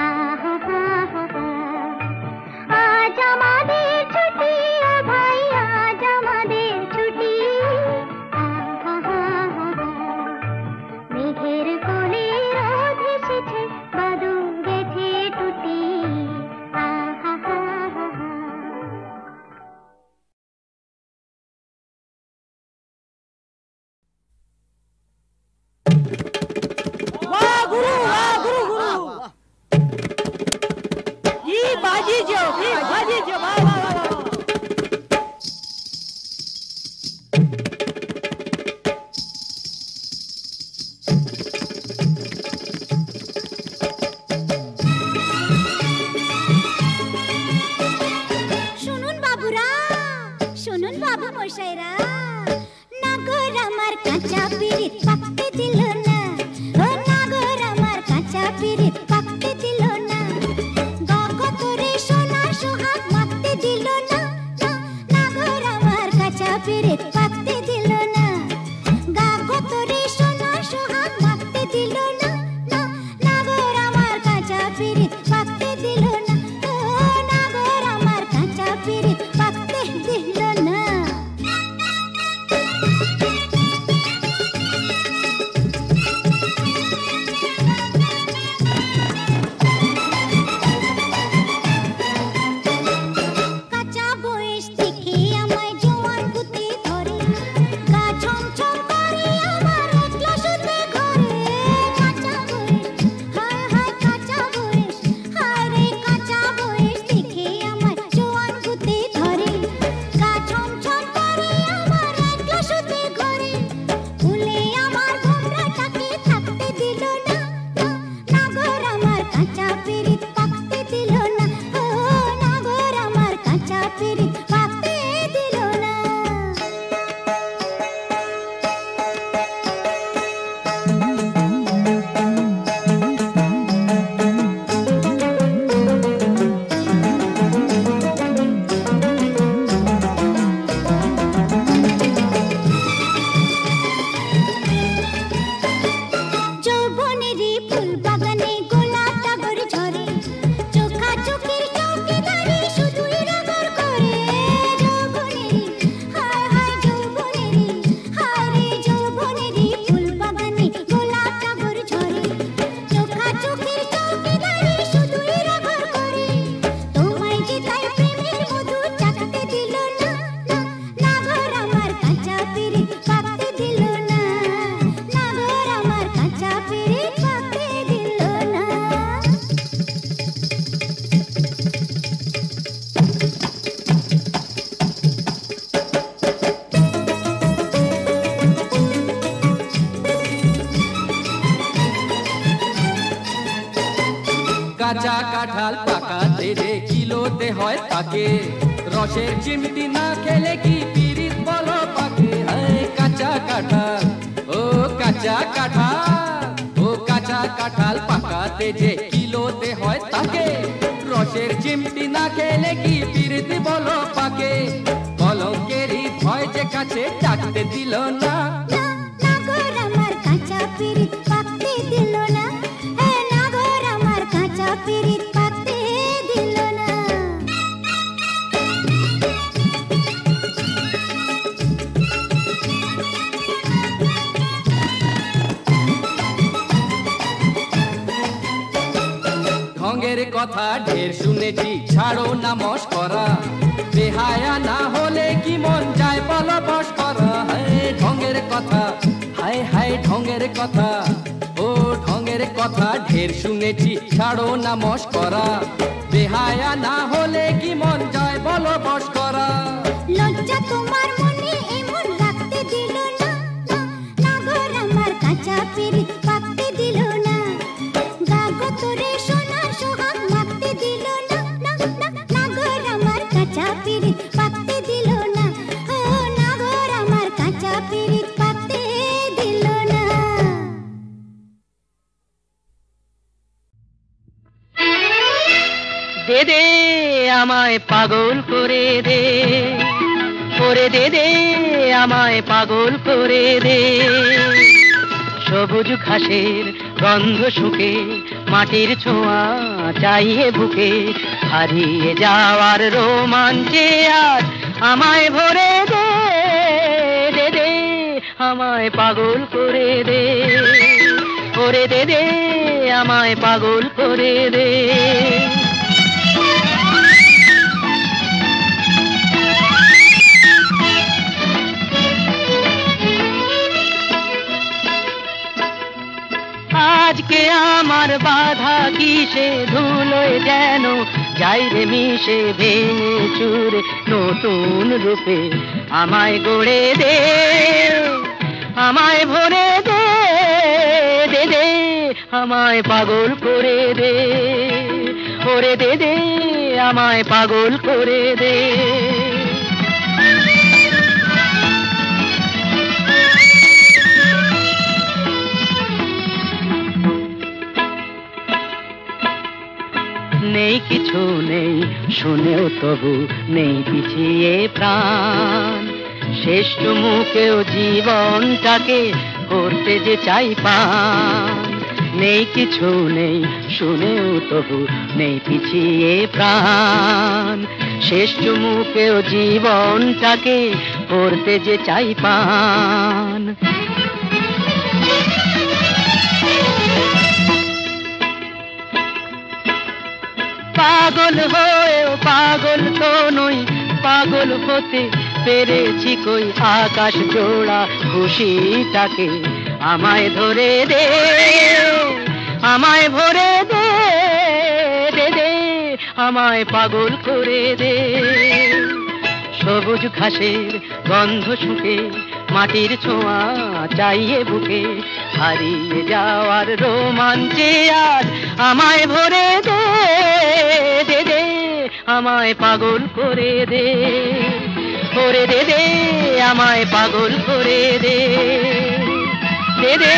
আহা হা হা হা। আজ আমাদের ছুটি ও ভাই, আজ আমাদের ছুটি, আহা হা হা হা। মেঘের কোলে রোদ হেসেছে বাদল গেছে টুটি,
বাজিয়েছো, বাজিয়েছো, বাহ বাহ বাহ।
শুনুন বাবুরা, শুনুন বাবু মশাইরা, নাগর আমার কাঁচা পিরিত পাকতে দিল না, ও নাগর আমার কাঁচা পিরিত পাকতে দিল না, গগো তোরে সোনার সোহাগ মাখতে দিল না, নাগর আমার কাঁচা পিরিত পাকতে দিল না, গগো তোরে সোনার সোহাগ মাখতে দিল না, নাগর আমার কাঁচা পিরিত পাকতে দিল না, ও নাগর আমার কাঁচা পিরিত পাকতে দিল না। কাঁচা বয়স থেকে আমায় জোয়ান পুঁতে ধরে, গা ছমছম করে আমার একলা শুতে ঘরে, কাঁচা বয়স, হায় হায় কাঁচা বয়স, হায় রে কাঁচা বয়স থেকে আমায় জোয়ান পুঁতে ধরে, গা ছমছম করে আমার একলা শুতে ঘরে, ফুলে আমার ঘোমরাটাকে থাকতে দিল না, নাগর আমার কাঁচা পিরিত পাকতে দিল না, ও নাগর আমার কাঁচা পিরিত পাকতে দিল না। যৌবনেরই ফুল বাগানে গোলাপ টাগর ঝরে, চোখা চোখের চৌকিদারি শুধুই রগর করে, যৌবনেরই, হায় হায় যৌবনেরই, হায় রে যৌবনেরই ফুল বাগানে গোলাপ টাগর ঝরে, চোখা চোখের চৌকিদারি শুধুই রগর করে, তোমায় যে তাই প্রেমের মধু চাকতে দিল না, নাগর আমার কাঁচা পিরিত পাকতে দিল না, নাগর আমার কাঁচা পিরিত পাকতে দিল না।
কাঁচা কাঁঠাল পাকাতে যে কিলোতে হয় তাকে, রসের চিমটি না খেলে কি পিরিত বলো পাকে, হায় কাঁচা কাঁঠাল, ও কাঁচা কাঁঠাল, ও কাঁচা কাঁঠাল পাকাতে যে কিলোতে হয় তাকে, রসের চিমটি না খেলে কি পিরিত বলো পাকে, কলঙ্কেরই ভয় যে কাছে ডাকতে দিল না,
নাগর আমার কাঁচা পিরিত পাকতে দিল না, নাগর আমার কাঁচা পিরিত পাকতে দিল না।
ঢঙ্গের কথা ঢের শুনেছি, ছাড়ো না মস্করা, বেহায়া না হলে কি মন যায় বলো বস করা, হায় ঢঙ্গের কথা, হায় হায় ঢঙ্গের কথা, ও ঢঙ্গের কথা ঢের শুনেছি, ছাড়ো না মস্করা, বেহায়া না হলে কি মন যায় বলো বস করা,
লজ্জা তোমার মনে এমন রাখতে দিল না, নাগর আমার কাঁচা পিরিত পাকতে দিল না, গাগো তোরে সোনার সোহাগ মাখতে দিল না, নাগর আমার কাঁচা পিরিত পাকতে দিল না, ও নাগর আমার কাঁচা পিরিত পাকতে দিল না।
দে দে আমায় পাগল করে দে, করে দে দে আমায় পাগল করে দে, সবুজ ঘাসের গন্ধ শুকে, মাটির ছোঁয়া চাইয়ে বুকে, হারিয়ে যাওয়ার রোমাঞ্চে আজ আমায় ভরে দে, দে দে আমায় পাগল করে দে, করে দে দে আমায় পাগল করে দে। আজকে আমার বাধা কিসে, ধুলোয় যেন
যাই রে মিশে ভেঙে চুরে নতুন রূপে আমায় গড়ে দে, আমায় ভরে দে, দে দে আমায় পাগল করে দে, ওরে দে দে আমায় পাগল করে দে। নেই কিছু নেই শুনেও তবু নেই পিছিয়ে প্রাণ, শেষ চুমুকেও জীবনটাকে করতে যে চাই পান। নেই কিছু নেই শুনেও তবু নেই পিছিয়ে প্রাণ, শেষ চুমুকেও জীবনটাকে করতে যে চাই পান। পাগল হয়েও পাগল তো নই, পাগল হতে পেরেছি কই আকাশ জোড়া খুশিটাকে আমায় ধরে দে, আমায় ভরে দে, দে দে আমায় পাগল করে দে। সবুজ ঘাসের গন্ধ শুকে মাটির ছোঁয়া চাইয়ে বুকে হারিয়ে যাওয়ার রোমাঞ্চে আজ আমায় ভরে দে, দে দে আমায় পাগল করে দে, করে দে দে আমায় পাগল করে দে, দে দে।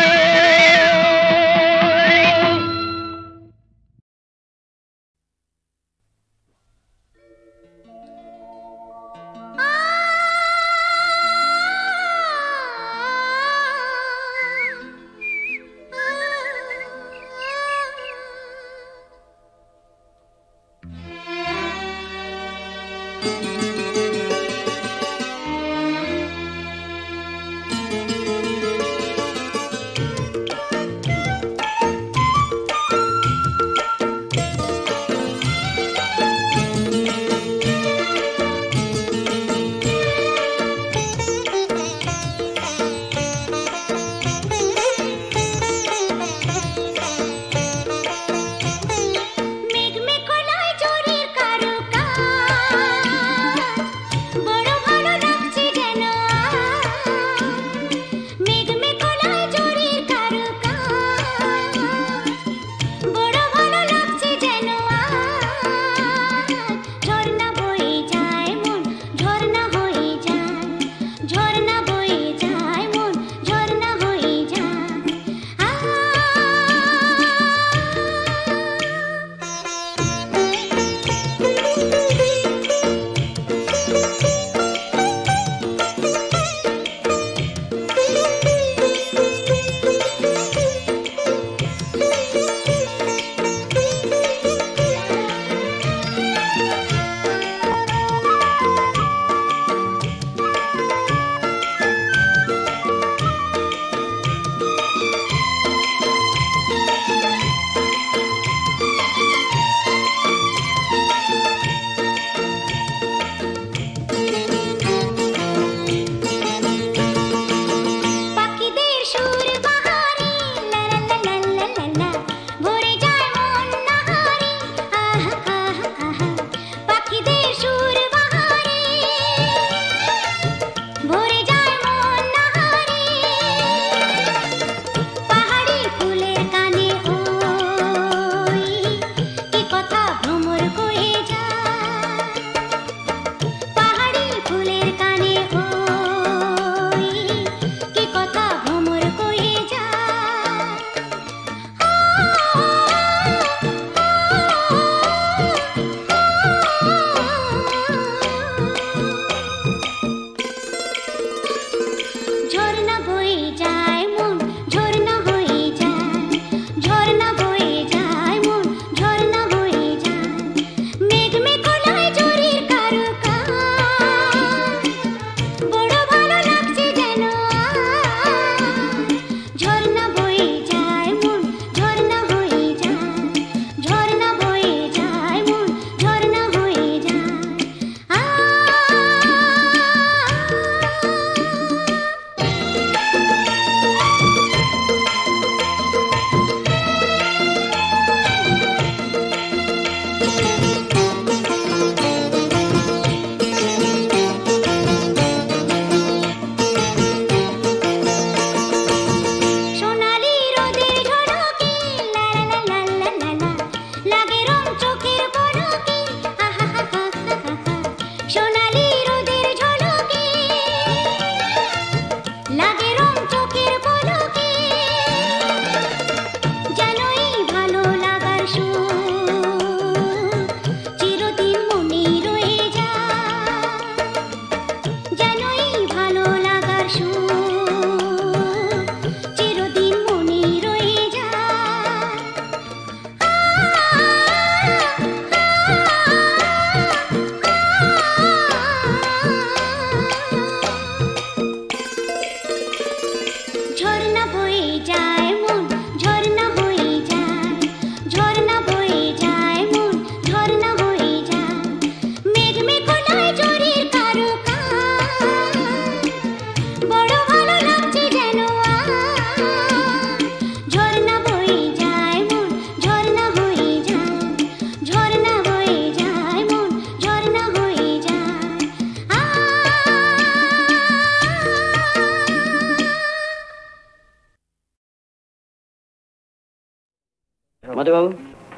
মধুবাবু,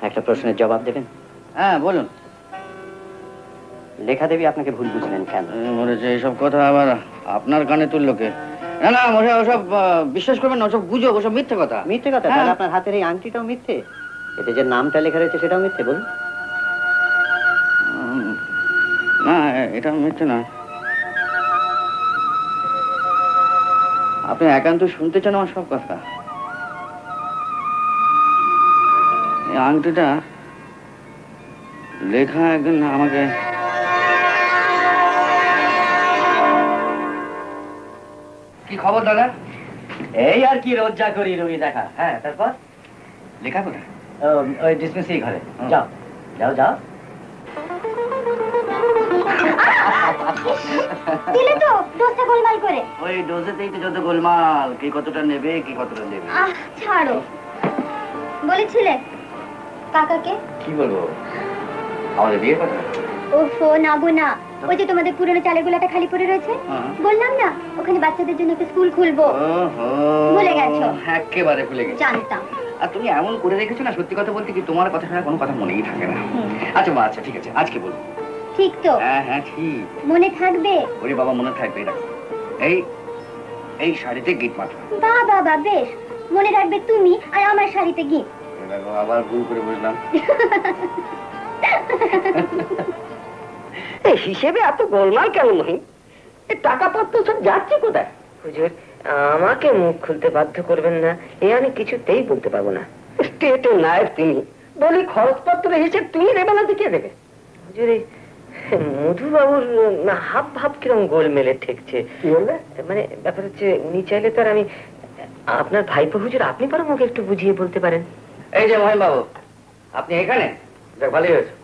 একটা প্রশ্নের জবাব দেবেন?
হ্যাঁ বলুন।
লেখা দেবী আপনাকে ভুল বুঝলেন কেন?
বলেছে এইসব কথা আবার আপনার কানে তুললো কে? না না মশাই, ওসব বিশ্বাস করবেন না, ওসব গুজব, ওসব মিথ্যে কথা।
মিথ্যে কথা? তাহলে আপনার হাতের এই আংটিটাও মিথ্যে, এতে যে নামটা লেখা রয়েছে সেটাও মিথ্যে। বলুন।
না এটা মিথ্যে না। আপনি একান্ত শুনতে চান আমার সব কথা। এই আংটিটা লেখা একদিন আমাকে কি খবর দাদা?
এই আর কি, রোজ যা করি রোগী দেখা। হ্যাঁ, তারপর
লেখা কোথায়?
ওই ডিসমিসই ঘরে। যাও যাও যাও।
দিলে তো ডোজটা গোলমাল করে।
ওই ডোজেতেই তো যত গোলমাল, কি কতটা নেবে কি কতটা নেবে।
ছাড়ো। বলেছিলে কাকাকে?
কি বলবো, আমাদের বিয়ের কথা?
ওফো নাবো না, ওই যে তোমাদের পুরনো চালের গোলাটা খালি পড়ে রয়েছে, বললাম না ওখানে বাচ্চাদের জন্য একটা স্কুল খুলবো। ভুলে গেছো?
একেবারে ভুলে গেছি।
জানতাম।
আর তুমি এমন করে রেখেছো না, সত্যি কথা বলতে কি তোমার কথা ছাড়া কোনো কথা মনেই থাকে না। আচ্ছা মা, আচ্ছা ঠিক আছে, আজকে বলবো।
ঠিক তো?
হ্যাঁ হ্যাঁ ঠিক।
মনে থাকবে?
ওরে বাবা মনে থাকবে। এই এই শাড়িতে গিট মাত্র।
বাহ বাবা, বেশ মনে রাখবে তুমি আর আমার শাড়িতে গিট।
আবার ভুল করে বুঝলাম।
হিসেবে এত গোলমাল কেন মহিম? টাকা পত্র সব যাচ্ছে কোথায়? হুজুর, আমাকে মুখ খুলতে বাধ্য করবেন না, এ আমি কিছুতেই বলতে পারবো না। স্টেটের নায়ক তিনি, বলি খরচপত্র হিসেব তুমি দেবে না, কে দেবে? হুজুর, মধুবাবুর হাব ভাব কিরম গোল মেলে ঠেকছে। কি বললে? মানে ব্যাপার হচ্ছে, উনি চাইলে তো আর আমি আপনার ভাইপো হুজুর, আপনি পারো আমাকে একটু বুঝিয়ে বলতে পারেন।
এই যে মহিম বাবু, আপনি এখানে? দেখ ভালোই হয়েছে।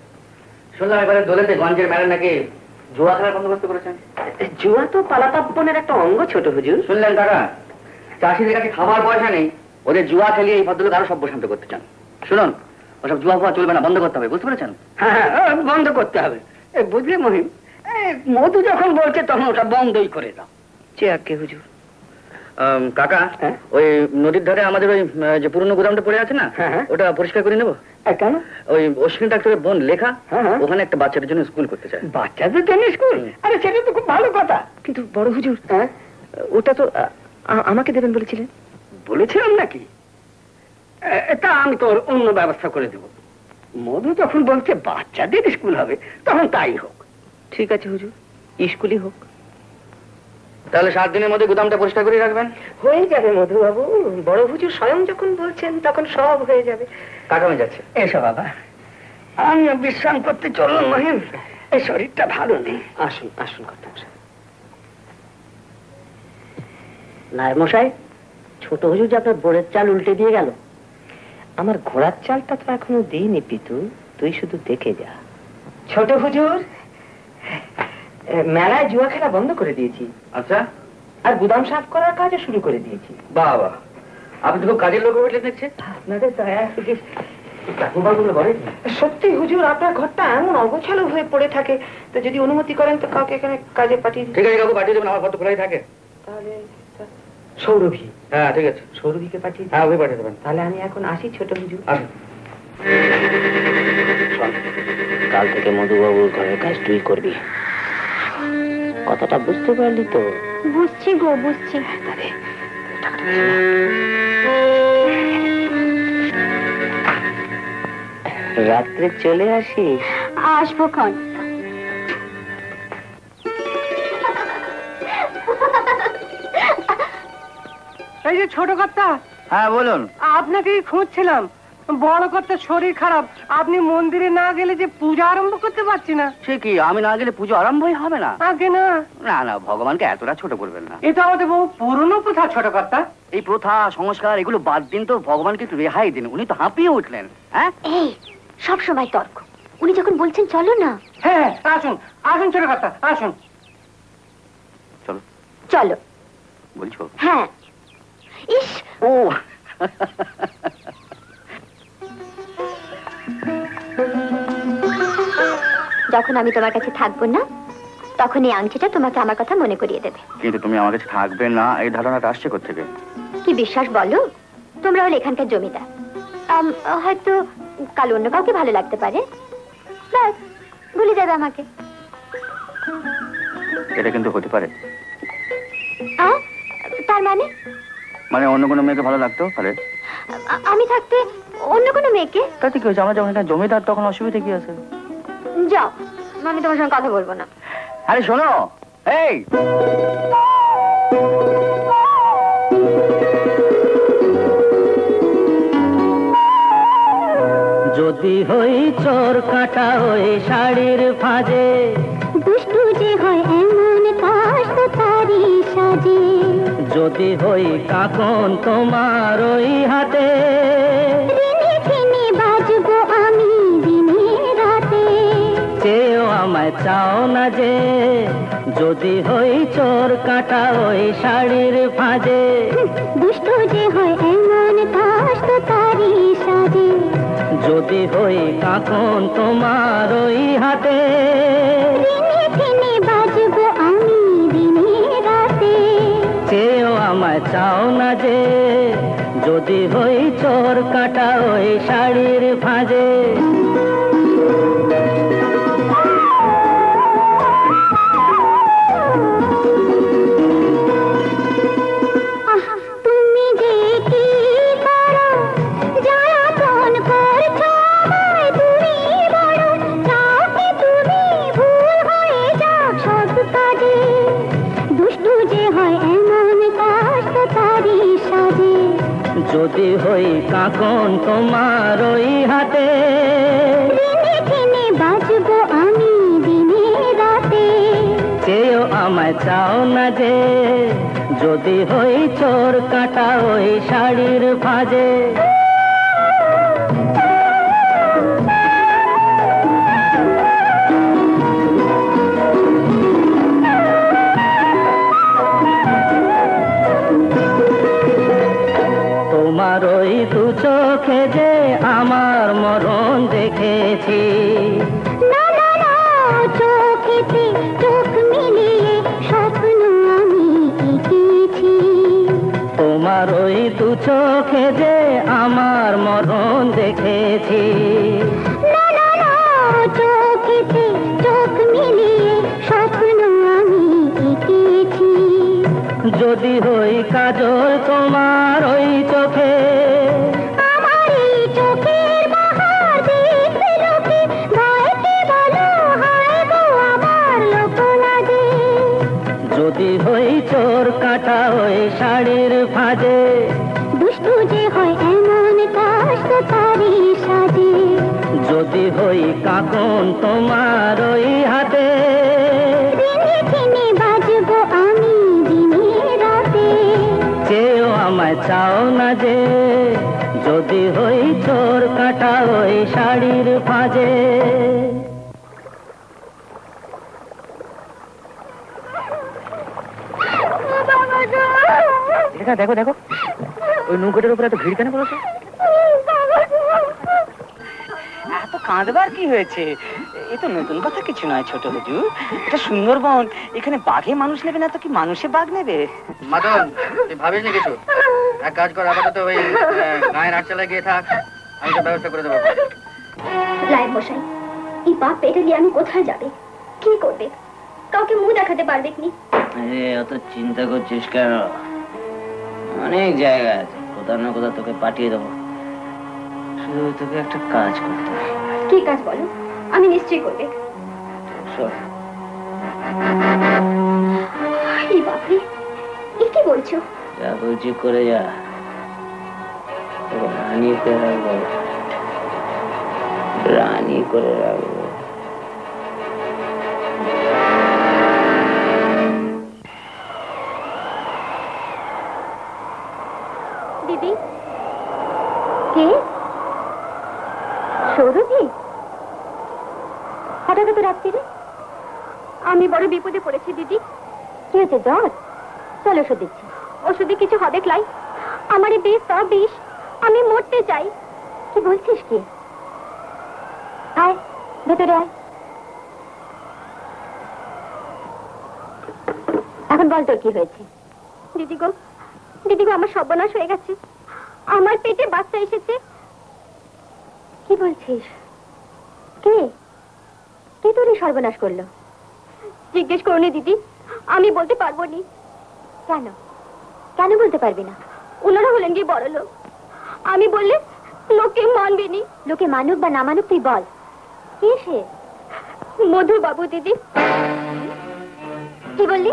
শুনলাম এবারে দোলেতে গঞ্জের মেলা নাকি জুয়া খেলার বন্দোবস্ত করেছেন।
জুয়া তো পালাপাপ্পনের একটা অঙ্গ ছোট হুজুর।
শুনলেন কাকা, চাষিদের কাছে খাবার পয়সা নেই, ওদের জুয়া খেলিয়ে এই ভদ্রলোক আরো সভ্য শান্ত করতে চান। শুনুন, ওসব জুয়া ফুয়া চলবে না, বন্ধ করতে হবে, বুঝতে পেরেছেন?
হ্যাঁ বন্ধ করতে হবে। বুঝলে মহিম, মধু যখন বলছে তখন ওটা বন্ধই করে দাও। চেয়ারকে হুজুর।
কাকা, ওই নদীর ধারে আমাদের ওই যে পুরনো গুদামটা পড়ে আছে না, ওটা পরিষ্কার করে নেবো।
কেন?
ওই অশ্বিনী ডাক্তারের বোন লেখা ওখানে একটা বাচ্চাদের জন্য স্কুল করতে চায়।
বাচ্চাদের জন্য স্কুল? আরে সেটা তো খুব ভালো কথা। কিন্তু বড় হুজুর, ওটা তো আমাকে দেবেন বলেছিলেন। বলেছিলাম নাকি? এটা আমি তোর অন্য ব্যবস্থা করে দেব। মধু যখন বলছে বাচ্চাদের স্কুল হবে, তখন তাই হোক। ঠিক আছে হুজুর, স্কুলই হোক।
তাহলে 7 দিনের মধ্যে গুদামটা পরিষ্কার করে রাখবেন।
হয়ে যাবে মধুবাবু, বড় হুজুর স্বয়ং যখন বলছেন তখন সব হয়ে যাবে।
কাকামে যাচ্ছে।
এসো বাবা, আমি বিশ্রাম করতে চলুন মহিম, এই শরীরটা ভালো নেই। আসুন আসুন কথা। নায়েব মশাই, ছোট হুজুর যে আপনার বোরের চাল উল্টে দিয়ে গেল। আমার ঘোড়ার চালটা তো এখনো দিইনি পিতু, তুই শুধু দেখে যা। ছোট হুজুর, মেলায় জুয়া খেলা বন্ধ করে দিয়েছি।
আচ্ছা,
আর গুদাম সাফ করার কাজও শুরু করে দিয়েছি।
বাবা, আপনি তো খুব কাজের লোক উঠলে দেখছে।
আপনাদের দয়া সত্যি হুজুর, আপনার ঘরটা এমন অগোছালো হয়ে পড়ে থাকে, তো যদি অনুমতি করেন তো কাউকে এখানে কাজে পাঠিয়ে।
ঠিক আছে, কাউকে পাঠিয়ে দেবেন, আমার ঘর তো খোলাই থাকে।
তাহলে সৌরভী?
হ্যাঁ ঠিক আছে,
সৌরভীকে পাঠিয়ে।
হ্যাঁ ওকে পাঠিয়ে দেবেন।
তাহলে আমি এখন আসি ছোট হুজুর।
আসুন।
কাল থেকে মধুবাবুর ঘরের কাজ তুই করবি, কথাটা বুঝতে পারলি তো?
বুঝছি গো, বুঝছি।
রাত্রে চলে আসিস।
আসবো ক্ষণ।
এই যে ছোট কর্তা।
হ্যাঁ বলুন।
আপনাকেই খুঁজছিলাম। বড় কর্তার শরীর খারাপ, আপনি মন্দিরে না গেলে যে পূজা আরম্ভ করতে পারছি না।
সে কি, আমি না গেলে পুজো আরম্ভই হবে না?
আগে না।
না না, ভগবানকে এতটা ছোট করবেন না।
এটা আমাদের বহু পুরনো প্রথা ছোট কর্তা।
এই প্রথা সংস্কার এগুলো বাদ দিন তো, ভগবানকে একটু রেহাই দিন। উনি তো হাঁপিয়ে উঠলেন। হ্যাঁ,
এই সব সময় তর্ক। উনি যখন বলছেন চলো না।
হ্যাঁ আসুন আসুন ছোট কর্তা, আসুন।
চলো
চলো
বলছো?
হ্যাঁ। ইস,
ও
যখন আমি তোমার কাছে থাকবো না, তখন এই আংটিটা তোমাকে আমার কথা মনে করিয়ে দেবে।
কিন্তু তুমি আমার কাছে থাকবে না, এই ধারণাটা আসছে কোথা থেকে?
কি বিশ্বাস বলো? তোমরা হলে এখানকার জমিদার, হয়তো কাল অন্য কাউকে ভালো লাগতে পারে, ব্যাস ভুলে যাবে আমাকে।
এটা কিন্তু হতে পারে।
তার মানে?
মানে অন্য কোনো মেয়েকে ভালো লাগতেও পারে।
আমি থাকতে অন্য কোনো মেয়েকে?
তাতে কি হয়েছে, আমরা যখন এখানে জমিদার তখন অসুবিধা কি আছে?
যাও, আমি তোমার সঙ্গে কথা বলবো না।
আরে শোনো, এই
যদি হই চোর কাটা ওই শাড়ির ফাজে,
দুষ্টু যে হয় এমন কাশ তো তারি সাজে।
যদি হই কাকন তোমার ওই হাতে,
রিনি ঝিনি বাজবো আমি দিনে রাতে।
চেয়েও আমায় চাও না যে, যদি হই চোর কাটা ওই শাড়ির ফাজে।
দুষ্টু যে হয় এমন কাশ তো তারি সাজে।
যদি হই কাকন তোমার ওই হাতে,
রিনি ঝিনি বাজবো আমি দিনে রাতে।
চেয়েও আমায় চাও না যে, যদি হই চোর কাটা ওই শাড়ির ফাজে।
তুমি যে কি করো, জ্বালাতন করছো আমায় তুমি বড়। চাও কি তুমি ভুল হয়ে যাও সব কাজে। দুষ্টু যে হয় এমন কাশ তো তারি সাজে।
যদি হই কাকন তোমার ওই হাতে,
রিনি ঝিনি বাজবো আমি দিনে রাতে।
চেয়েও আমায় চাও না যে, যদি হই চোর কাটা ওই শাড়ির ফাজে। তোমার ওই দু চোখে যে আমার মরণ দেখেছি।
না না না, চোখেতে চোখ মিলিয়ে স্বপ্ন আমি এঁকেছি।
তোমার ওই দু চোখে যে আমার মরণ দেখেছি।
না না না, চোখেতে চোখ মিলিয়ে স্বপ্ন আমি এঁকেছি।
যদি হই কাজল তোমার ওই চোখে,
আমার এই চোখের বাহার দেখবে লোকে। ভয়কে বলো হায় গো আমার লোক লাগে।
যদি হই চোর কাটা ওই শাড়ির ফাজে।
দুষ্টু যে হয় এমন কাশ তো তারি সাজে।
যদি হই কাকন তোমার ওই হাতে,
রিনি ঝিনি বাজবো আমি দিনে রাতে।
চেয়েও আমায় চাও না যে, যদি হই চোর কাটা ওই শাড়ির ফাজে।
দেখো দেখো, ওই নৌকোটার উপরে এত ভিড় কেন বলতো? এত কাঁদবার কি হয়েছে? এ তো নতুন কথা কিছু নয় ছোট হুজুর। এটা সুন্দরবন, এখানে বাঘে মানুষ নেবে না তো কি মানুষে বাঘ নেবে?
মাদন, তুই ভাবিস নি কিছু? এক কাজ কর, আপাতত ওই গায়ের আটচালায় গিয়ে থাক, আমি তো ব্যবস্থা করে দেবো।
লাইন মশাই, এই বাপ পেটে নিয়ে আমি কোথায় যাবে, কি করবে? কাউকে মুখ দেখাতে পারবে কি?
অত চিন্তা করছিস কেন? অনেক জায়গা আছে, কোথাও না কোথাও তোকে পাঠিয়ে দেবো। শুধু তোকে একটা কাজ করতে হবে।
কি কাজ বলো? আমি নিশ্চয়ই করবে।
শোন,
এই বাপরে, এ কি বলছো?
যা বলছি করে যা। তোকে রানী করে রাখবো, রানী করে রাখবো।
দিদি কে? সৌরভী? হঠাৎ তো রাত্রিরে? আমি বড় বিপদে পড়েছি দিদি। কি হয়েছে, জ্বর? চলো ওষুধ দিচ্ছি। ওষুধে কিছু হবে ক্লাই? আমার এই বেশ সব বিষ, আমি মরতে চাই। কি বলছিস কি? আয় ভেতরে আয়। এখন বল তোর কি হয়েছে? দিদি গো, দিদি গো, আমার সর্বনাশ হয়ে গেছে। আমার পেটে বাচ্চা এসেছে, কি বলছিস? কে কে তোর এই সর্বনাশ করলো? জিজ্ঞেস করনি দিদি, আমি বলতে পারবো নি। কেন কেন বলতে পারবি না? ওনারা হলেন কি বড় লোক, আমি বললে লোকে মানবে নি। লোকে মানুক বা না মানুক তুই বল, কে সে? মধু বাবু দিদি। কি বললি?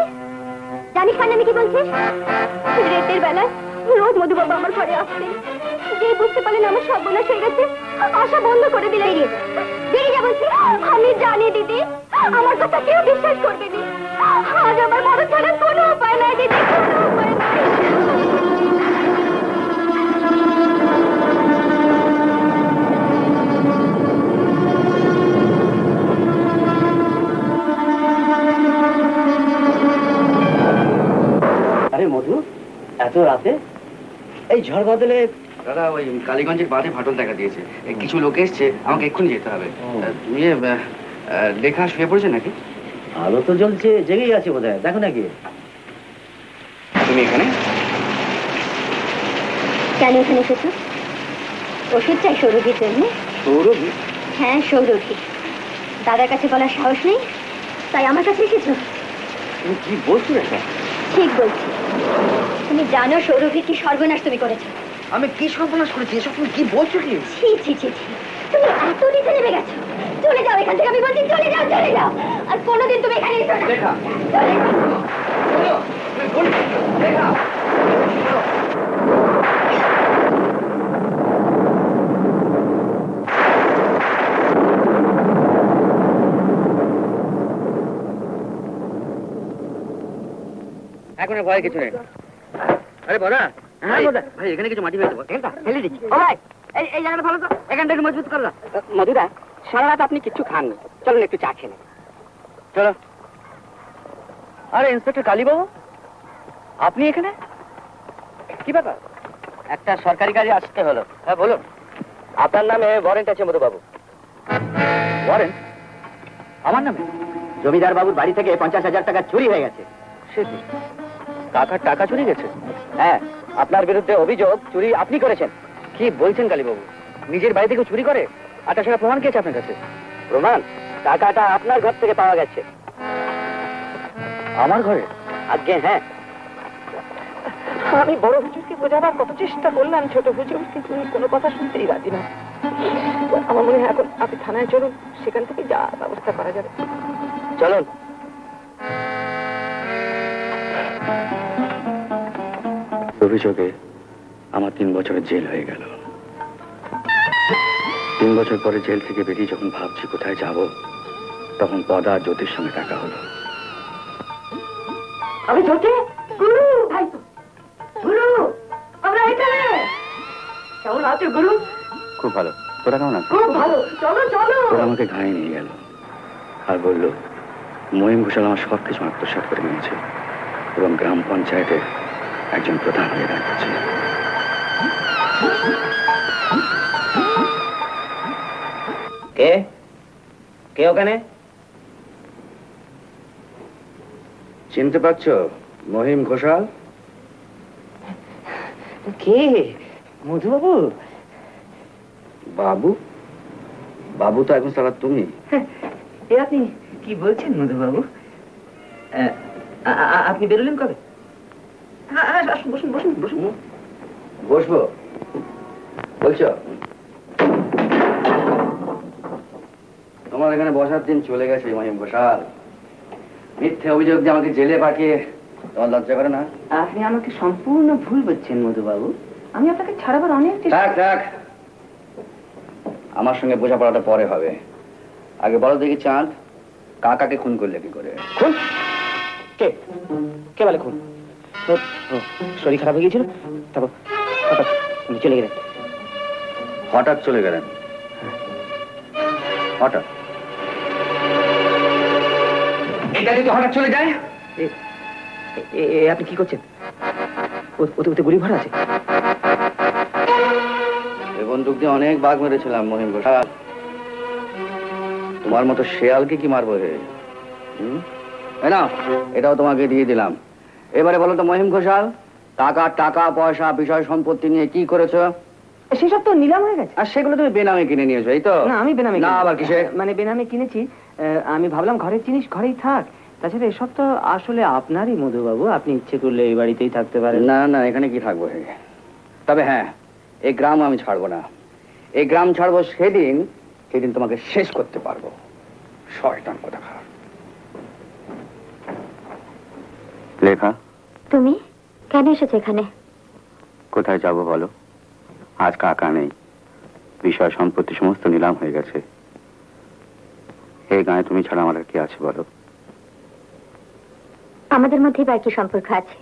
জানিস কেন আমি কি বলছিস? রাতের বেলায় রোজ মধু বাবু আমার ঘরে আসতেন। যে বুঝতে পারলেন আমার সর্বনাশ হয়ে গেছে, আশা বন্ধ করে দিলে বেরিয়ে যা বলছি। আমি জানি দিদি, আমার কথা কেউ বিশ্বাস করবে না। আজ আমার মরণ ছাড়া কোনো উপায় নাই দিদি, কোনো উপায় নাই।
আরে মধু, এত রাতে এই ঝড় বদলে? দাদা ওই কালীগঞ্জের বাঁধে ফাটল দেখা দিয়েছে, কিছু লোক এসছে, আমাকে এক্ষুনি যেতে হবে। তুমি লেখা শুয়ে পড়েছে নাকি? আলো তো জ্বলছে, জেগেই আছে বোধ হয়, দেখো নাকি? তুমি এখানে
কেন এখানে এসেছো? ওষুধ চাই সৌরভীর জন্য।
সৌরভী?
হ্যাঁ সৌরভী। দাদার কাছে বলার সাহস নেই, তাই আমার কাছে এসেছো।
তুমি কি বলছো এটা?
ঠিক বলছি। তুমি জানো সৌরভীর কি সর্বনাশ তুমি করেছো?
আমি কি সর্বনাশ করেছি? এসব তুমি কি বলছো? কি
ছি ছি ছি ছি, তুমি এত নিচে নেমে গেছো। চলে যাও এখান থেকে, আমি বলছি চলে যাও, চলে যাও। আর কোনোদিন তুমি এখানে এসো না।
লেখা,
চলে যাও।
লেখা, এখন ভয় কিছু নেই। আরে বড়া, হ্যাঁ ভাই, এখানে কিছু মাটি ফেলে দেবো,
ফেলে দিচ্ছি। ও ভাই, এই জায়গাটা ভালো তো, এখানটা একটু মজবুত করো। মধুদা, সারা রাত আপনি কিচ্ছু খাননি, চলুন একটু চা খেয়ে নেন।
চলো। আরে ইন্সপেক্টর কালীবাবু, আপনি এখানে? কি ব্যাপার?
একটা সরকারি কাজে আসতে হলো।
হ্যাঁ বলুন।
আপনার নামে ওয়ারেন্ট আছে মধুবাবু।
ওয়ারেন্ট? আমার নামে?
জমিদার বাবুর বাড়ি থেকে 50,000 টাকা চুরি হয়ে গেছে।
সে কি, কাকার টাকা চুরি গেছে?
হ্যাঁ, আপনার বিরুদ্ধে অভিযোগ চুরি আপনি করেছেন।
কি বলছেন কালীবাবু? নিজের বাড়ি থেকে চুরি করে? আর তাছাড়া প্রমাণ কি আছে আপনার কাছে?
প্রমাণ? টাকাটা আপনার ঘর থেকে পাওয়া গেছে।
আমার ঘরে?
আজকে হ্যাঁ।
আমি বড় হুজুরকে বোঝাবার কত চেষ্টা করলাম ছোট হুজুর, কিন্তু উনি কোনো কথা শুনতেই রাজি না। আমার মনে হয় এখন আপনি থানায় চলুন, সেখান থেকে যা ব্যবস্থা করা যাবে।
চলুন।
অভিযোগে আমার 3 বছরের জেল হয়ে গেল। 3 বছর পরে জেল থেকে বেরিয়ে যখন ভাবছি কোথায় যাব, তখন পদা আর জ্যোতির সঙ্গে দেখা হলো।
আমি জ্যোতি, গুরু ভাই তো, গুরু আমরা এখানে। কেমন আছো গুরু?
খুব ভালো, তোরা কেমন আছিস?
খুব ভালো, চলো চলো।
ওরা আমাকে ঘায়ে নিয়ে গেল আর বলল মহিম ঘোষাল আমার সবকিছু আত্মসাৎ করে নিয়েছে এবং গ্রাম পঞ্চায়েতের একজন প্রধান হয়ে দাঁড়িয়েছে।
কে কে ওখানে?
চিনতে পারছো মহিম ঘোষাল?
কে? মধুবাবু?
বাবু? বাবু তো এখন সারা তুমি।
এ আপনি কি বলছেন মধুবাবু? আপনি বেরোলেন কবে? আসুন, বসুন বসুন বসুন।
বসবো বলছো? তোমার এখানে বসার দিন চলে গেছে মহিম ঘোষাল। মিথ্যে অভিযোগ দিয়ে আমাকে জেলে পাঠিয়ে তোমার লজ্জা করে না?
আপনি আমাকে সম্পূর্ণ ভুল বলছেন মধুবাবু। আমি আপনাকে ছাড়াবার অনেক
থাক থাক, আমার সঙ্গে বোঝাপড়াটা পরে হবে। আগে বলো দেখি চাঁদ, কাকাকে খুন করলে কি করে?
খুন? কে কে বলে খুন? শরীর খারাপ হয়ে গিয়েছিল, তারপর হঠাৎ উনি চলে গেলেন।
হঠাৎ চলে গেলেন? হঠাৎ? এটা যদি হঠাৎ চলে যায়?
আপনি কি করছেন? ওতে গুলি ভরা আছে।
এ বন্দুক দিয়ে অনেক বাঘ মেরেছিলাম মহিম ঘোষাল। তোমার মতো শেয়ালকে কি মারবো হে? না, এটাও তোমাকে দিয়ে দিলাম। এবারে বলো তো মহিম ঘোষাল, টাকা পয়সা বিষয় সম্পত্তি নিয়ে কি করেছো?
সেসব তো নিলাম হয়ে গেছে।
আর সেগুলো তুমি বেনামে কিনে নিয়েছো, এই তো?
না, আমি বেনামে
না, আবার কিসে?
মানে বেনামে কিনেছি। আমি ভাবলাম ঘরের জিনিস ঘরেই থাক। তাছাড়া এসব তো আসলে আপনারই মধুবাবু, আপনি ইচ্ছে করলে এই বাড়িতেই থাকতে পারেন।
না না, এখানে কি থাকবো? তবে হ্যাঁ, এই গ্রাম আমি ছাড়বো না। এই গ্রাম ছাড়বো সেদিন তোমাকে শেষ করতে পারবো। শয়তান কোথাকার। লেখা,
তুমি কেন এসেছো এখানে?
কোথায় যাবো বলো? আজ কাকা নেই, বিষয় সম্পত্তি সমস্ত নিলাম হয়ে গেছে। এই গায়ে তুমি ছাড়া আমার আর কি আছে বলো?
আমাদের মধ্যে বা কি সম্পর্ক আছে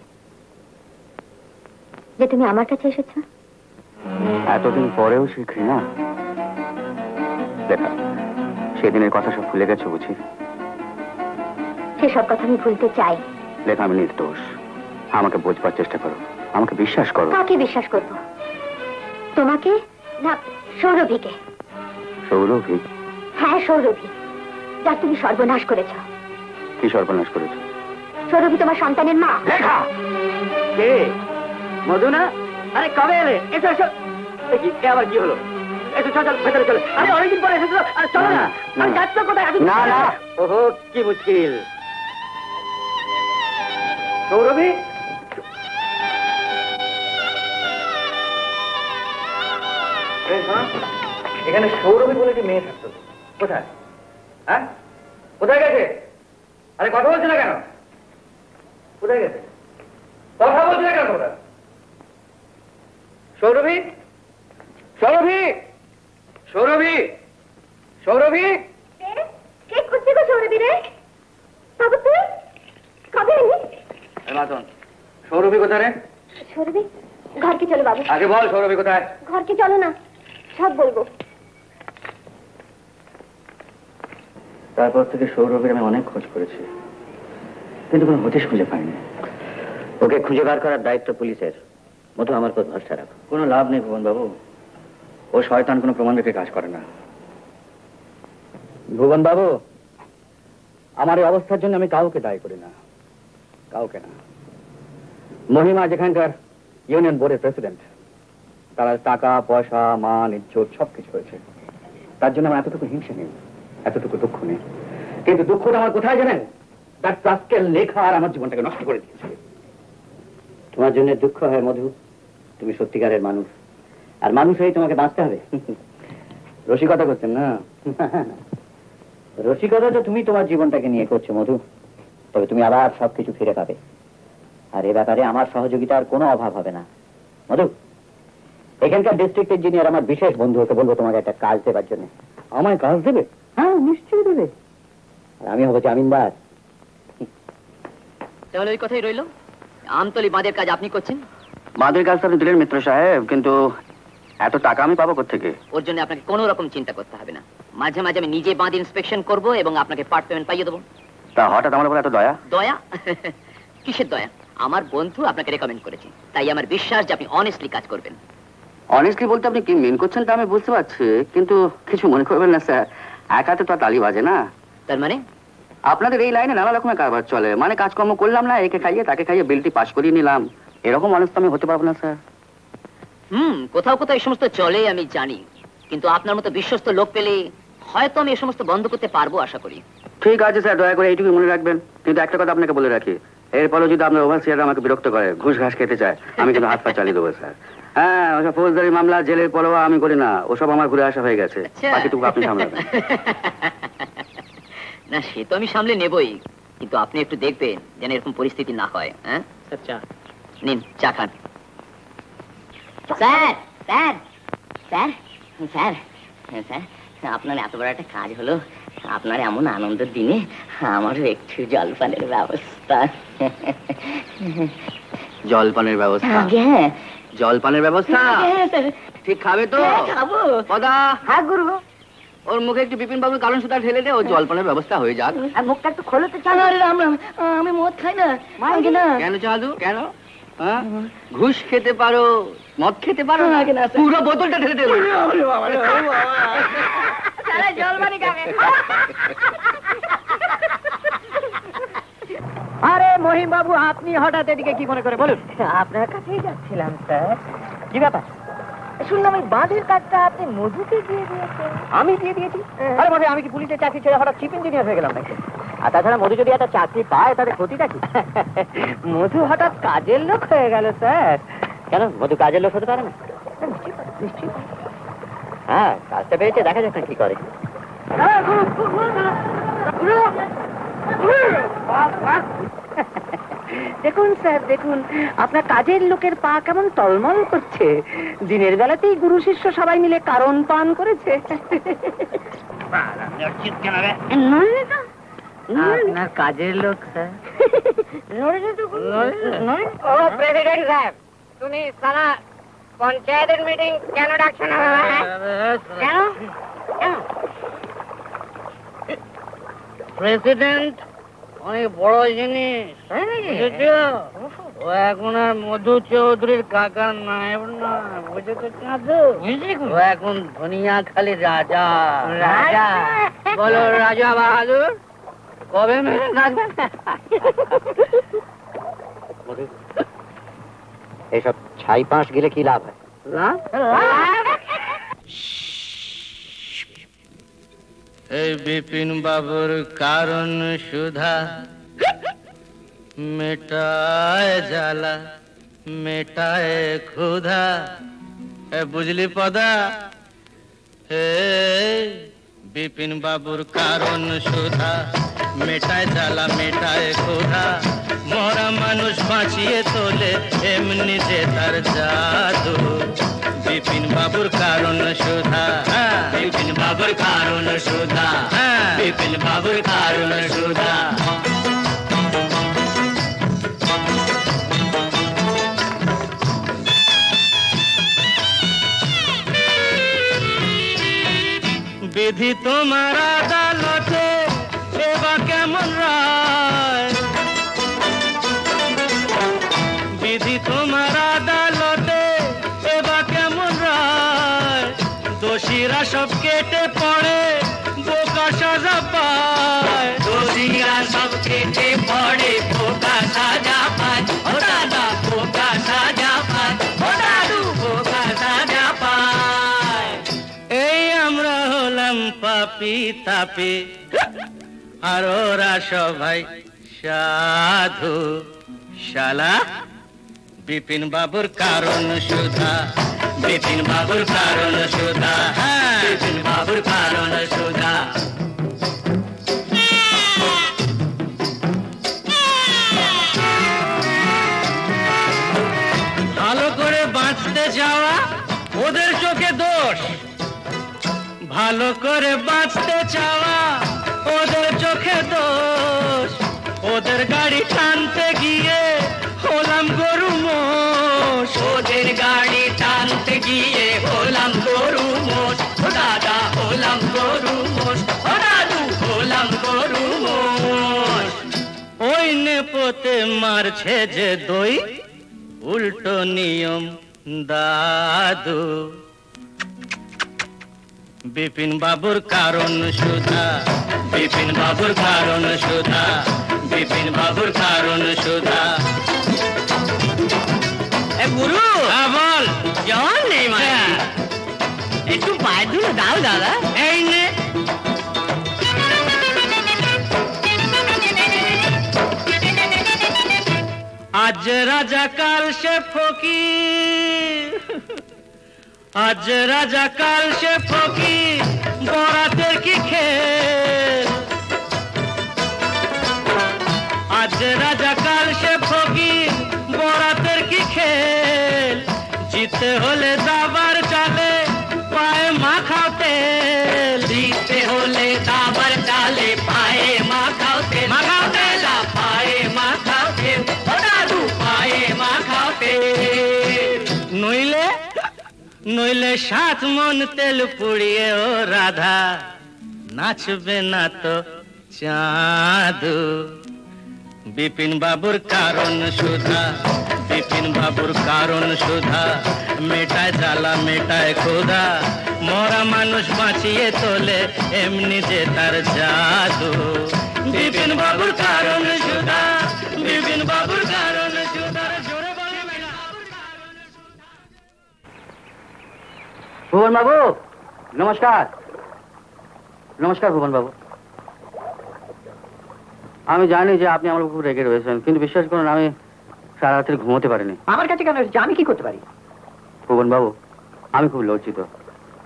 যে তুমি আমার কাছে এসেছো?
এতদিন পরেও শিখি না লেখা, সেদিনের কথা সব ভুলে গেছো বুঝি?
সেসব কথা আমি ভুলতে চাই।
লেখা, আমি নির্দোষ, আমাকে বোঝবার চেষ্টা করো, আমাকে বিশ্বাস করো।
কাকে বিশ্বাস করব? তোমাকে না সৌরভীকে?
সৌরভী?
হ্যাঁ, সৌরভী, যার তুমি সর্বনাশ করেছ।
কি সর্বনাশ করেছো?
সৌরভী তোমার সন্তানের মা।
লেখা, কে? মধু না? আরে কবে এলে? এসো এসো। আবার কি হলো? এসো, চল ভেতরে চলো। আরে অনেকদিন পরে এসেছো, চলো না। আমি যাচ্ছ কোথায়? না না, ওহো কি মুশকিল। সৌরভী, এখানে সৌরভী বলে কি মেয়ে থাকতো? কোথায়? হ্যাঁ, কোথায় গেছে? আরে কথা বলছে না কেন? কোথায় গেছে? কথা বলছে না কেন তোমরা? সৌরভী, সৌরভী, সৌরভী, সৌরভী।
কে খুঁজছে গো সৌরভী রে? বাবু তুই কবে এলি?
মাতন, সৌরভী কোথায় রে?
সৌরভী, ঘরকে চলো বাবু।
আগে বল সৌরভী কোথায়?
ঘরকে চলো না, সব বলবো।
তারপর থেকে সৌরভীর আমি অনেক খোঁজ করেছি, কিন্তু কোনো হদিশ খুঁজে পাইনি। ওকে খুঁজে বার করার দায়িত্ব পুলিশের। মধু, আমার উপর ভরসা রাখো। কোনো লাভ নেই ভুবন বাবু, ও শয়তান কোনো প্রমাণ রেখে কাজ করে না। ভুবন বাবু, আমার এই অবস্থার জন্য আমি কাউকে দায়ী করি না, কাউকে না। মহিমা যেখানকার ইউনিয়ন বোর্ডের প্রেসিডেন্ট, তারা টাকা পয়সা মান ইজ্জত সবকিছু হয়েছে, তার জন্য আমার এতটুকু হিংসা নেই, এতটুকু দুঃখ নেই। কিন্তু দুঃখটা আমার কোথায় জানেন? তার রাস্কেল লেখা আর আমার জীবনটাকে নষ্ট করে দিয়েছে। তোমার জন্য দুঃখ হয় মধু, তুমি সত্যিকারের মানুষ, আর মানুষ হয়ে তোমাকে বাঁচতে হবে। রসিকতা করছেন না? রসিকতা তো তুমি তোমার জীবনটাকে নিয়ে করছো মধু, তবে তুমি আবার সবকিছু ফিরে পাবে, আর এ ব্যাপারে আমার সহযোগিতার কোনো অভাব হবে না। মধু, এখানকার ডিস্ট্রিক্ট ইঞ্জিনিয়ার আমার বিশেষ বন্ধু, ওকে বলবো তোমাকে একটা কাজ দেবার জন্য। আমায় কাজ দেবে? হ্যাঁ, নিশ্চয়ই দেবে। আর আমি হবো জামিনদার।
তাহলে ওই কথাই রইল, আমতলি বাঁধের কাজ আপনি করছেন?
বাঁধের কাজ আপনি দিলেন মিত্র সাহেব, কিন্তু এত টাকা আমি পাবো কোত্থেকে?
ওর জন্য আপনাকে কোনো রকম চিন্তা করতে হবে না। মাঝে মাঝে আমি নিজে বাঁধ ইন্সপেকশন করব এবং আপনাকে পার্ট পেমেন্ট পাইয়ে দেবো।
তা হঠাৎ আমার উপর এত দয়া?
দয়া? কিসের দয়া? আমার বন্ধু আপনাকে রেকমেন্ড করেছে, তাই আমার বিশ্বাস যে আপনি অনেস্টলি কাজ করবেন।
অনেস্টলি বলতে আপনি কি মেন করছেন তা আমি বুঝতে পারছি, কিন্তু কিছু মনে করবেন না স্যার, একাতে তো আর তালি বাজে না।
তার মানে?
আপনাদের এই লাইনে নানা রকমের কারবার চলে, মানে কাজকর্ম করলাম না, একে খাইয়ে তাকে খাইয়ে বিলটি পাস করিয়ে নিলাম, এরকম অনেস্ট আমি হতে পারবো না স্যার।
কোথাও কোথাও এই সমস্ত চলে আমি জানি, কিন্তু আপনার মতো বিশ্বস্ত লোক পেলে হয়তো আমি এই সমস্ত বন্ধ করতে পারবো আশা করি।
ঠিক আছে স্যার, দয়া করে এইটুকু মনে রাখবেন। কিন্তু একটা কথা আপনাকে বলে রাখি, এরপরও যদি আপনার ওভারসিয়ার আমাকে বিরক্ত করে, ঘুষ ঘাস খেতে চায়, আমি কিন্তু হাত পা চালিয়ে দেবো স্যার। হ্যাঁ, ওসব ফৌজদারি মামলা জেলের পরোয়া আমি করি না, ওসব আমার ঘুরে আসা হয়ে গেছে, বাকিটুকু আপনি সামলাবেন।
না, সে তো আমি সামলে নেবই, কিন্তু আপনি একটু দেখবেন যেন এরকম পরিস্থিতি না হয়। হ্যাঁ, আচ্ছা নিন চা খান।
Sir sir sir sir sir, আপনার এত বড় একটা কাজ হলো, আপনার এমন আনন্দের দিনে আমারও একটু জলপানের ব্যবস্থা।
জলপানের ব্যবস্থা?
হ্যাঁ,
জলপানের ব্যবস্থা ঠিক খাবে তো?
খাবো।
পদা,
হ্যাঁ গুরু,
ওর মুখে একটু বিপিন বাবুর কারণ সুতা ঢেলে দে, ও জলপানের ব্যবস্থা হয়ে যাক।
আর মুখটা একটু খোলো তো। চালু আমি মদ খাই না।
কেন চাঁদু, কেন? ঘুষ খেতে পারো, মদ খেতে পারো না? পুরো বোতলটা ঢেলে দেবে।
আরে মহিম বাবু, আপনি হঠাৎ এদিকে কি মনে করে বলুন?
আপনার কাছেই যাচ্ছিলাম স্যার।
কি ব্যাপার? শুনলাম এই বাঁধের কাজটা আপনি মধুকে দিয়ে দিয়েছেন।
আমি দিয়ে দিয়েছি? আরে মধ্যে আমি কি পুলিশের চাকরি ছেড়ে হঠাৎ চিফ ইঞ্জিনিয়ার হয়ে গেলাম নাকি? আর তাছাড়া মধু যদি একটা চাকরি পায় তাদের ক্ষতিটা কি?
মধু হঠাৎ কাজের লোক হয়ে গেল স্যার।
কেন মধু কাজের লোক হতে পারে না?
নিশ্চয়ই।
হ্যাঁ, কাজটা পেয়েছে, দেখা যাক না কি করে।
দেখুন স্যার, দেখুন আপনার কাজের লোকের পা কেমন টলমল করছে। দিনের বেলাতেই গুরু শিষ্য সবাই মিলে কারণ পান করেছে। আপনার কাজের লোক স্যার।
ও প্রেসিডেন্ট সাহেব, তুমি সারা পঞ্চায়েতের মিটিং কেন ডাকছো না? কেন? প্রেসিডেন্ট অনেক বড় জিনিস, ও এখন আর মধু চৌধুরীর কাকার নায়েব না, বুঝেছো? ও এখন ধনিয়াখালি রাজা। রাজা বলো, রাজা বাহাদুর কবে মেরে থাকবেন?
এইসব ছাই পাঁশ গেলে কি লাভ হয়?
এই বিপিন বাবুর কারণ সুধা মেটায় জ্বালা মেটায় ক্ষুধা। বুঝলি পদা? হে বিপিন বাবুর কারণ সুধা মেটায় জ্বালা মেটায় ক্ষুধা। মরা মানুষ বাঁচিয়ে তোলে এমনি যে তার জাদু। বিপিন বাবুর কারণ সুধা, বিপিন বাবুর কারণ সুধা, বিপিন বাবুর কারণ সুধা। বিধি তোমার আদালতে এবার কেমন রায়? বিধি তোমার আদালতে এবার কেমন রায়? দোষীরা সব কেটে পড়ে বোকা সাজা পায়। দোষীরা সব কেটে পড়ে বোকা সাজা পায়। ও দাদা বোকা সাজা পায়, ও দাদু বোকা সাজা পায়। এই আমরা হলাম পাপি তাপি আর ওরা সবাই সাধু। শালা বিপিন বাবুর কারণ সুধা, বিপিন বাবুর কারণ সুধা, বিপিন বাবুর কারণ সুধা। ভালো করে বাঁচতে যাওয়া ওদের চোখে দোষ, ভালো করে বাঁচতে চাওয়া ওদের চোখে দোষ। ওদের গাড়ি টানতে গিয়ে হলাম গরু মোষ, ওদের গাড়ি টানতে গিয়ে হলাম গরু মোষ। ও দাদা হলাম গরু মোষ, ও দাদু হলাম গরু মোষ। ওই নেপোতে মারছে যে দই উল্টো নিয়ম দাদু। বিপিন বাবুর কারণ সুধা, বিপিন বাবুর কারণ সুধা, বিপিন বাবুর কারণ সুধা। গুরু বল, জন নেই মানে একটু পায়ে ধুলো দাও দাদা। এই নে। আজ রাজা কাল সে ফকির, আজ রাজা কাল সে ফকির, বরাতের কি খেল? আজ রাজা কাল সে ফকির, বরাতের কি খেল? জিতে হলে দাবার চালে পায়ে মাখাও তেল, জিতে হলে দাবার চালে পায়ে মাখাও তেল, মাখাও তেল পায়ে মাখাও তেল, ও দাদু পায়ে মাখাও তেল। নইলে নইলে 7 মন তেল পুড়িয়ে ও রাধা নাচবে না তো চাঁদু। বিপিন বাবুর কারণ সুধা, বিপিন বাবুর কারণ সুধা মেটায় জ্বালা মেটায় ক্ষুধা। মরা মানুষ বাঁচিয়ে তোলে এমনি যে তার জাদু। বিপিন বাবুর কারণ সুধা, বিপিন বাবুর কারণ সুধা। জোরে বলে
ভুবন বাবু নমস্কার। নমস্কার ভুবন বাবু। আমি জানি যে আপনি আমার খুব রেগে রয়েছেন, কিন্তু বিশ্বাস করুন আমি সারা রাত্রে ঘুমোতে পারিনি।
আমার কাছে কেন এসেছে? আমি কি করতে পারি?
ভুবন বাবু আমি খুব লজ্জিত।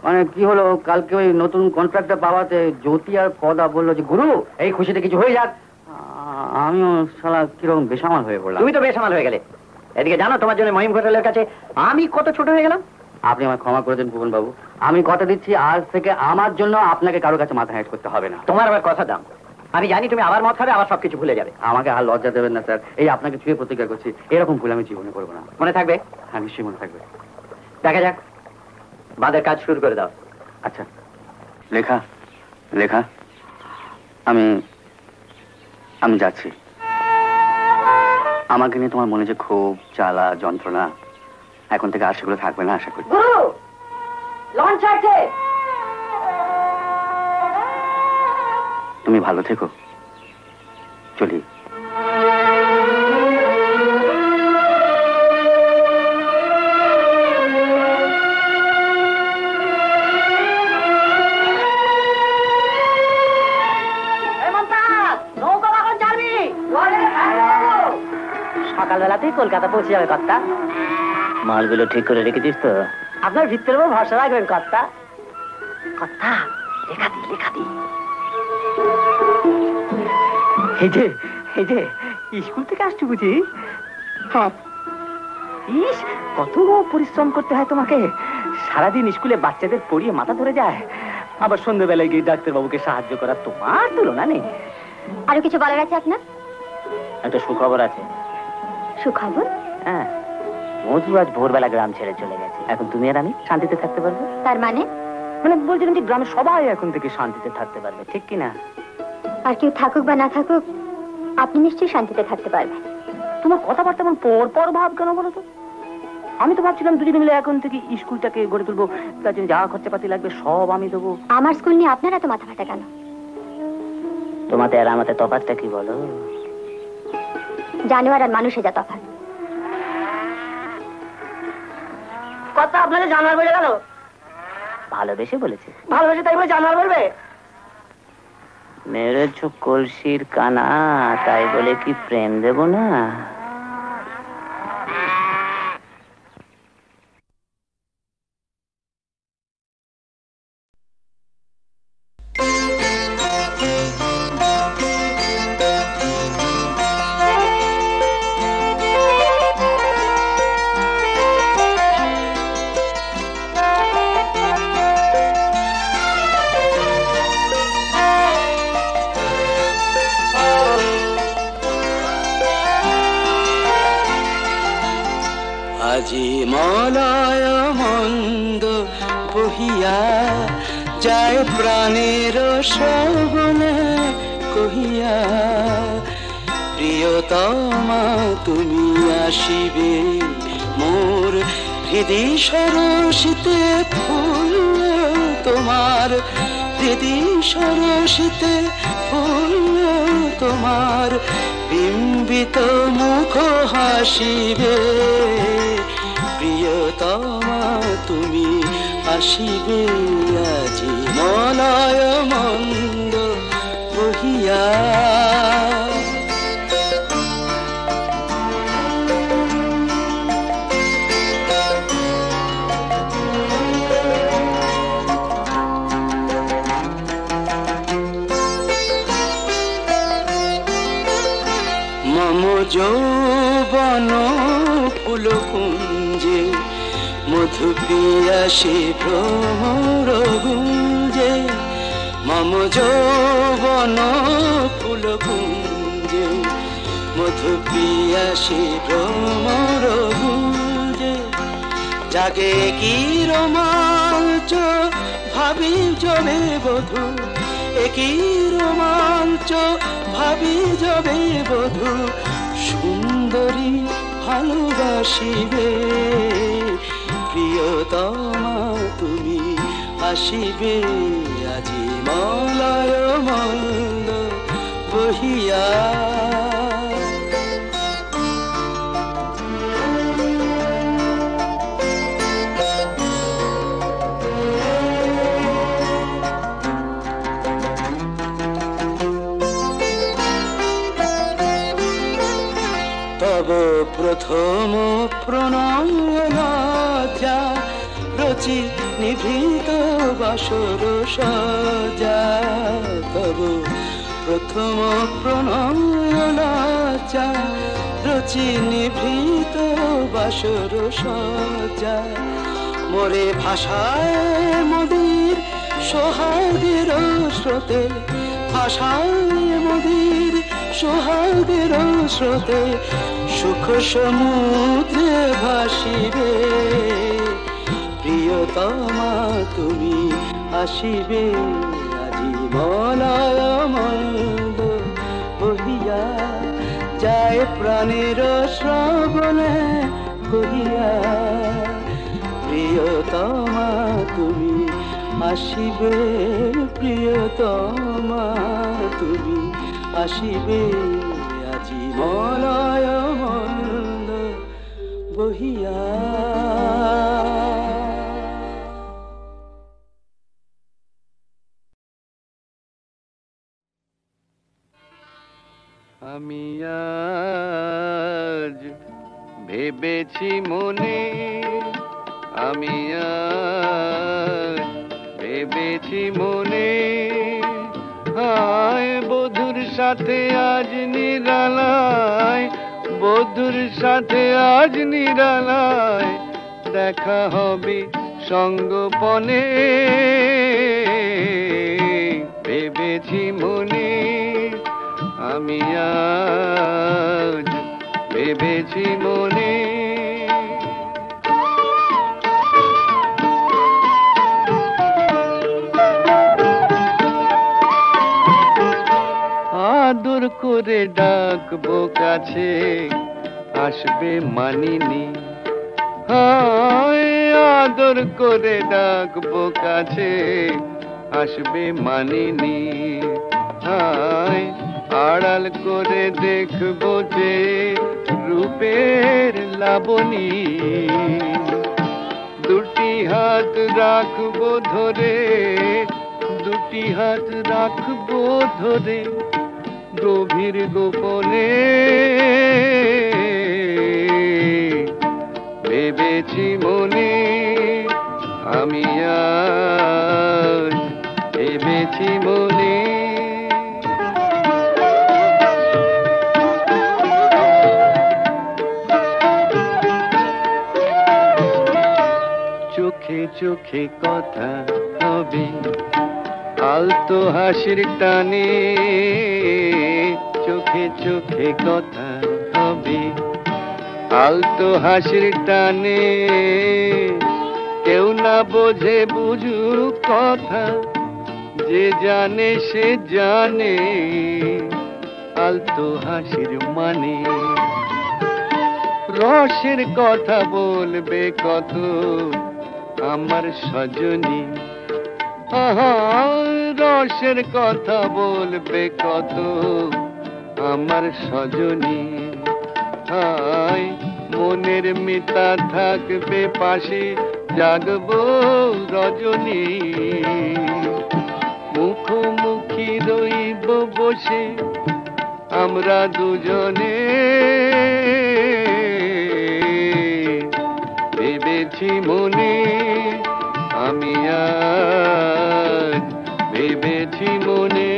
মানে কি হলো, কালকে ওই নতুন কন্ট্রাক্টটা পাওয়াতে জ্যোতি আর পদা বললো যে গুরু এই খুশিতে কিছু হয়ে যাক। আমিও শালা কিরকম বেসামাল হয়ে পড়লাম।
তুমি তো বেসামাল হয়ে গেলে। এদিকে জানো তোমার জন্য মহিম ঘোষালের কাছে আমি কত ছোট হয়ে গেলাম।
আপনি আমায় ক্ষমা করে দেন ভুবন বাবু। আমি কথা দিচ্ছি আজ থেকে আমার জন্য আপনাকে কারোর কাছে মাথা হেঁট করতে হবে না।
তোমার আবার কথা দাম। আমি জানি তুমি আবার মদ খাবে, আবার সবকিছু ভুলে যাবে।
আমাকে আর লজ্জা দেবেন না স্যার। এই আপনাকে ছুঁয়ে প্রতিজ্ঞা করছি এরকম ভুল আমি জীবনে করবো না।
মনে থাকবে?
হ্যাঁ নিশ্চয়ই মনে থাকবে।
দেখা যাক, বাদের কাজ শুরু করে দাও।
আচ্ছা লেখা লেখা আমি আমি যাচ্ছি। আমাকে নিয়ে তোমার মনে যে খুব জ্বালা যন্ত্রণা, এখন থেকে আর সেগুলো থাকবে না আশা করি।
গুরু লঞ্চ আছে।
তুমি ভালো থেকো, চলি।
সকালবেলাতেই কলকাতা পৌঁছে যাবে কর্তা।
মালগুলো ঠিক করে রেখেছিস তো?
আপনার ভিতরে ভরসা রাখবেন কর্তা। কর্তা লেখা দি লেখা দি। এই যে স্কুল থেকে আসছি বুঝি? হ্যাঁ। ইস কত পরিশ্রম করতে হয় তোমাকে। সারাদিন স্কুলে বাচ্চাদের পড়িয়ে মাথা ধরে যায়, আবার সন্ধ্যাবেলায় গিয়ে ডাক্তারবাবুকে সাহায্য করা তোমার তুলনা নেই।
আরো কিছু বলার আছে আপনার?
একটা সুখবর আছে।
সুখবর?
হ্যাঁ, মধু আজ ভোরবেলা গ্রাম ছেড়ে চলে গেছে। এখন তুমি আর আমি শান্তিতে থাকতে পারবে।
তার মানে?
মানে বলছিলাম যে গ্রামে সবাই এখন থেকে শান্তিতে থাকতে পারবে, ঠিক কিনা?
আর কেউ থাকুক বা না থাকুক আপনি নিশ্চয়ই শান্তিতে থাকতে পারবেন।
তোমার কথাবার্তা এমন পর ভাব কেন বলো তো? আমি তো ভাবছিলাম দুজনে মিলে এখন থেকে স্কুলটাকে গড়ে তুলবো, তার জন্য যা খরচাপাতি লাগবে সব আমি দেবো।
আমার স্কুল নিয়ে আপনার এত মাথা ব্যথা কেন?
তোমাতে আর আমাতে তফাৎটা কি বলো?
জানোয়ার আর মানুষে যা তফাৎ।
কথা আপনাকে জানোয়ার বলে গেল?
ভালোবেসে বলেছে।
ভালোবেসে তাই বলে জানোয়ার বলবে?
মেরেছ কলসির কানা, তাই বলে কি প্রেম দেব না?
আজি মলয় মন্দ বহিয়া যায় প্রাণের সগুনে কহিয়া, প্রিয়তমা তুমি আসিবে মোর হৃদি সরসিতে ফুল তোমার, হৃদি সরসিতে ফুল তোমার, বিম্বিত মুখ হাসিবে, প্রিয়তমা তুমি আসিবে আজি মলয় মন্দ বহিয়া। মম যৌবন ফুল কুঞ্জে মধু পিয়াসে ভ্রমর গুঞ্জে, মম যৌবন ফুল কুঞ্জে মধু পিয়াসে ভ্রমর গুঞ্জে, জাগে কি রোমাঞ্চ ভাবি যাবে বধূ, একই রোমাঞ্চ ভাবি যাবে বধূ, সুন্দরী ভালোবাসিবে, প্রিয়তমা তুমি আসিবে আজি মলয় মন্দ বহিয়া।
তব প্রথম প্রণয় লজ্জা রচি নিভৃত বাসর সজ্জা তব প্রথম প্রণয় লজ্জা রচি নিভৃত বাসর সজ্জা মোরে ভাষায় মোদের সোহাগের স্রোতে ভাষায় মোদের সোহাগের স্রোতে সুখ সমুদ্রে ভাসিবে প্রিয়তমা তুমি আসিবে আজি মলয় মন্দ বহিয়া যায় প্রাণের শ্রবণে কহিয়া প্রিয়তমা তুমি আসিবে প্রিয়তমা তুমি আসিবে আজি মলয় মন্দ বহিয়া
আমি আজ ভেবেছি মনে আমি আজ ভেবেছি মনে হায় বধুর সাথে আজ নিরালায় বধুর সাথে আজ নিরালায় দেখা হবে সঙ্গোপনে ভেবেছি মনে আমি আজ ভেবেছি মনে আদর করে ডাকবো কাছে আসবে মানিনি হায় আদর করে ডাকবো কাছে আসবে মানিনি হায় আড়াল করে দেখবো যে রূপের লাবণী দুটি হাত রাখবো ধরে দুটি হাত রাখবো ধরে গভীর গোপনে ভেবেছি মনে আমি আজ ভেবেছি মনে চোখে চোখে কথা হবে আলতো হাসির টানে চোখে চোখে কথা হবে আলতো হাসির টানে কেউ না বোঝে বুঝুক কথা যে জানে সে জানে আলতো হাসির মানে রসের কথা বলবে কত আমার সজনী রসের কথা বলবে কত আমার সজনী হায় মনের মিতা থাকবে পাশে জাগবো রজনী মুখোমুখি রইব বসে আমরা দুজনে ভেবেছি মনে আমি আজ ভেবেছি মনে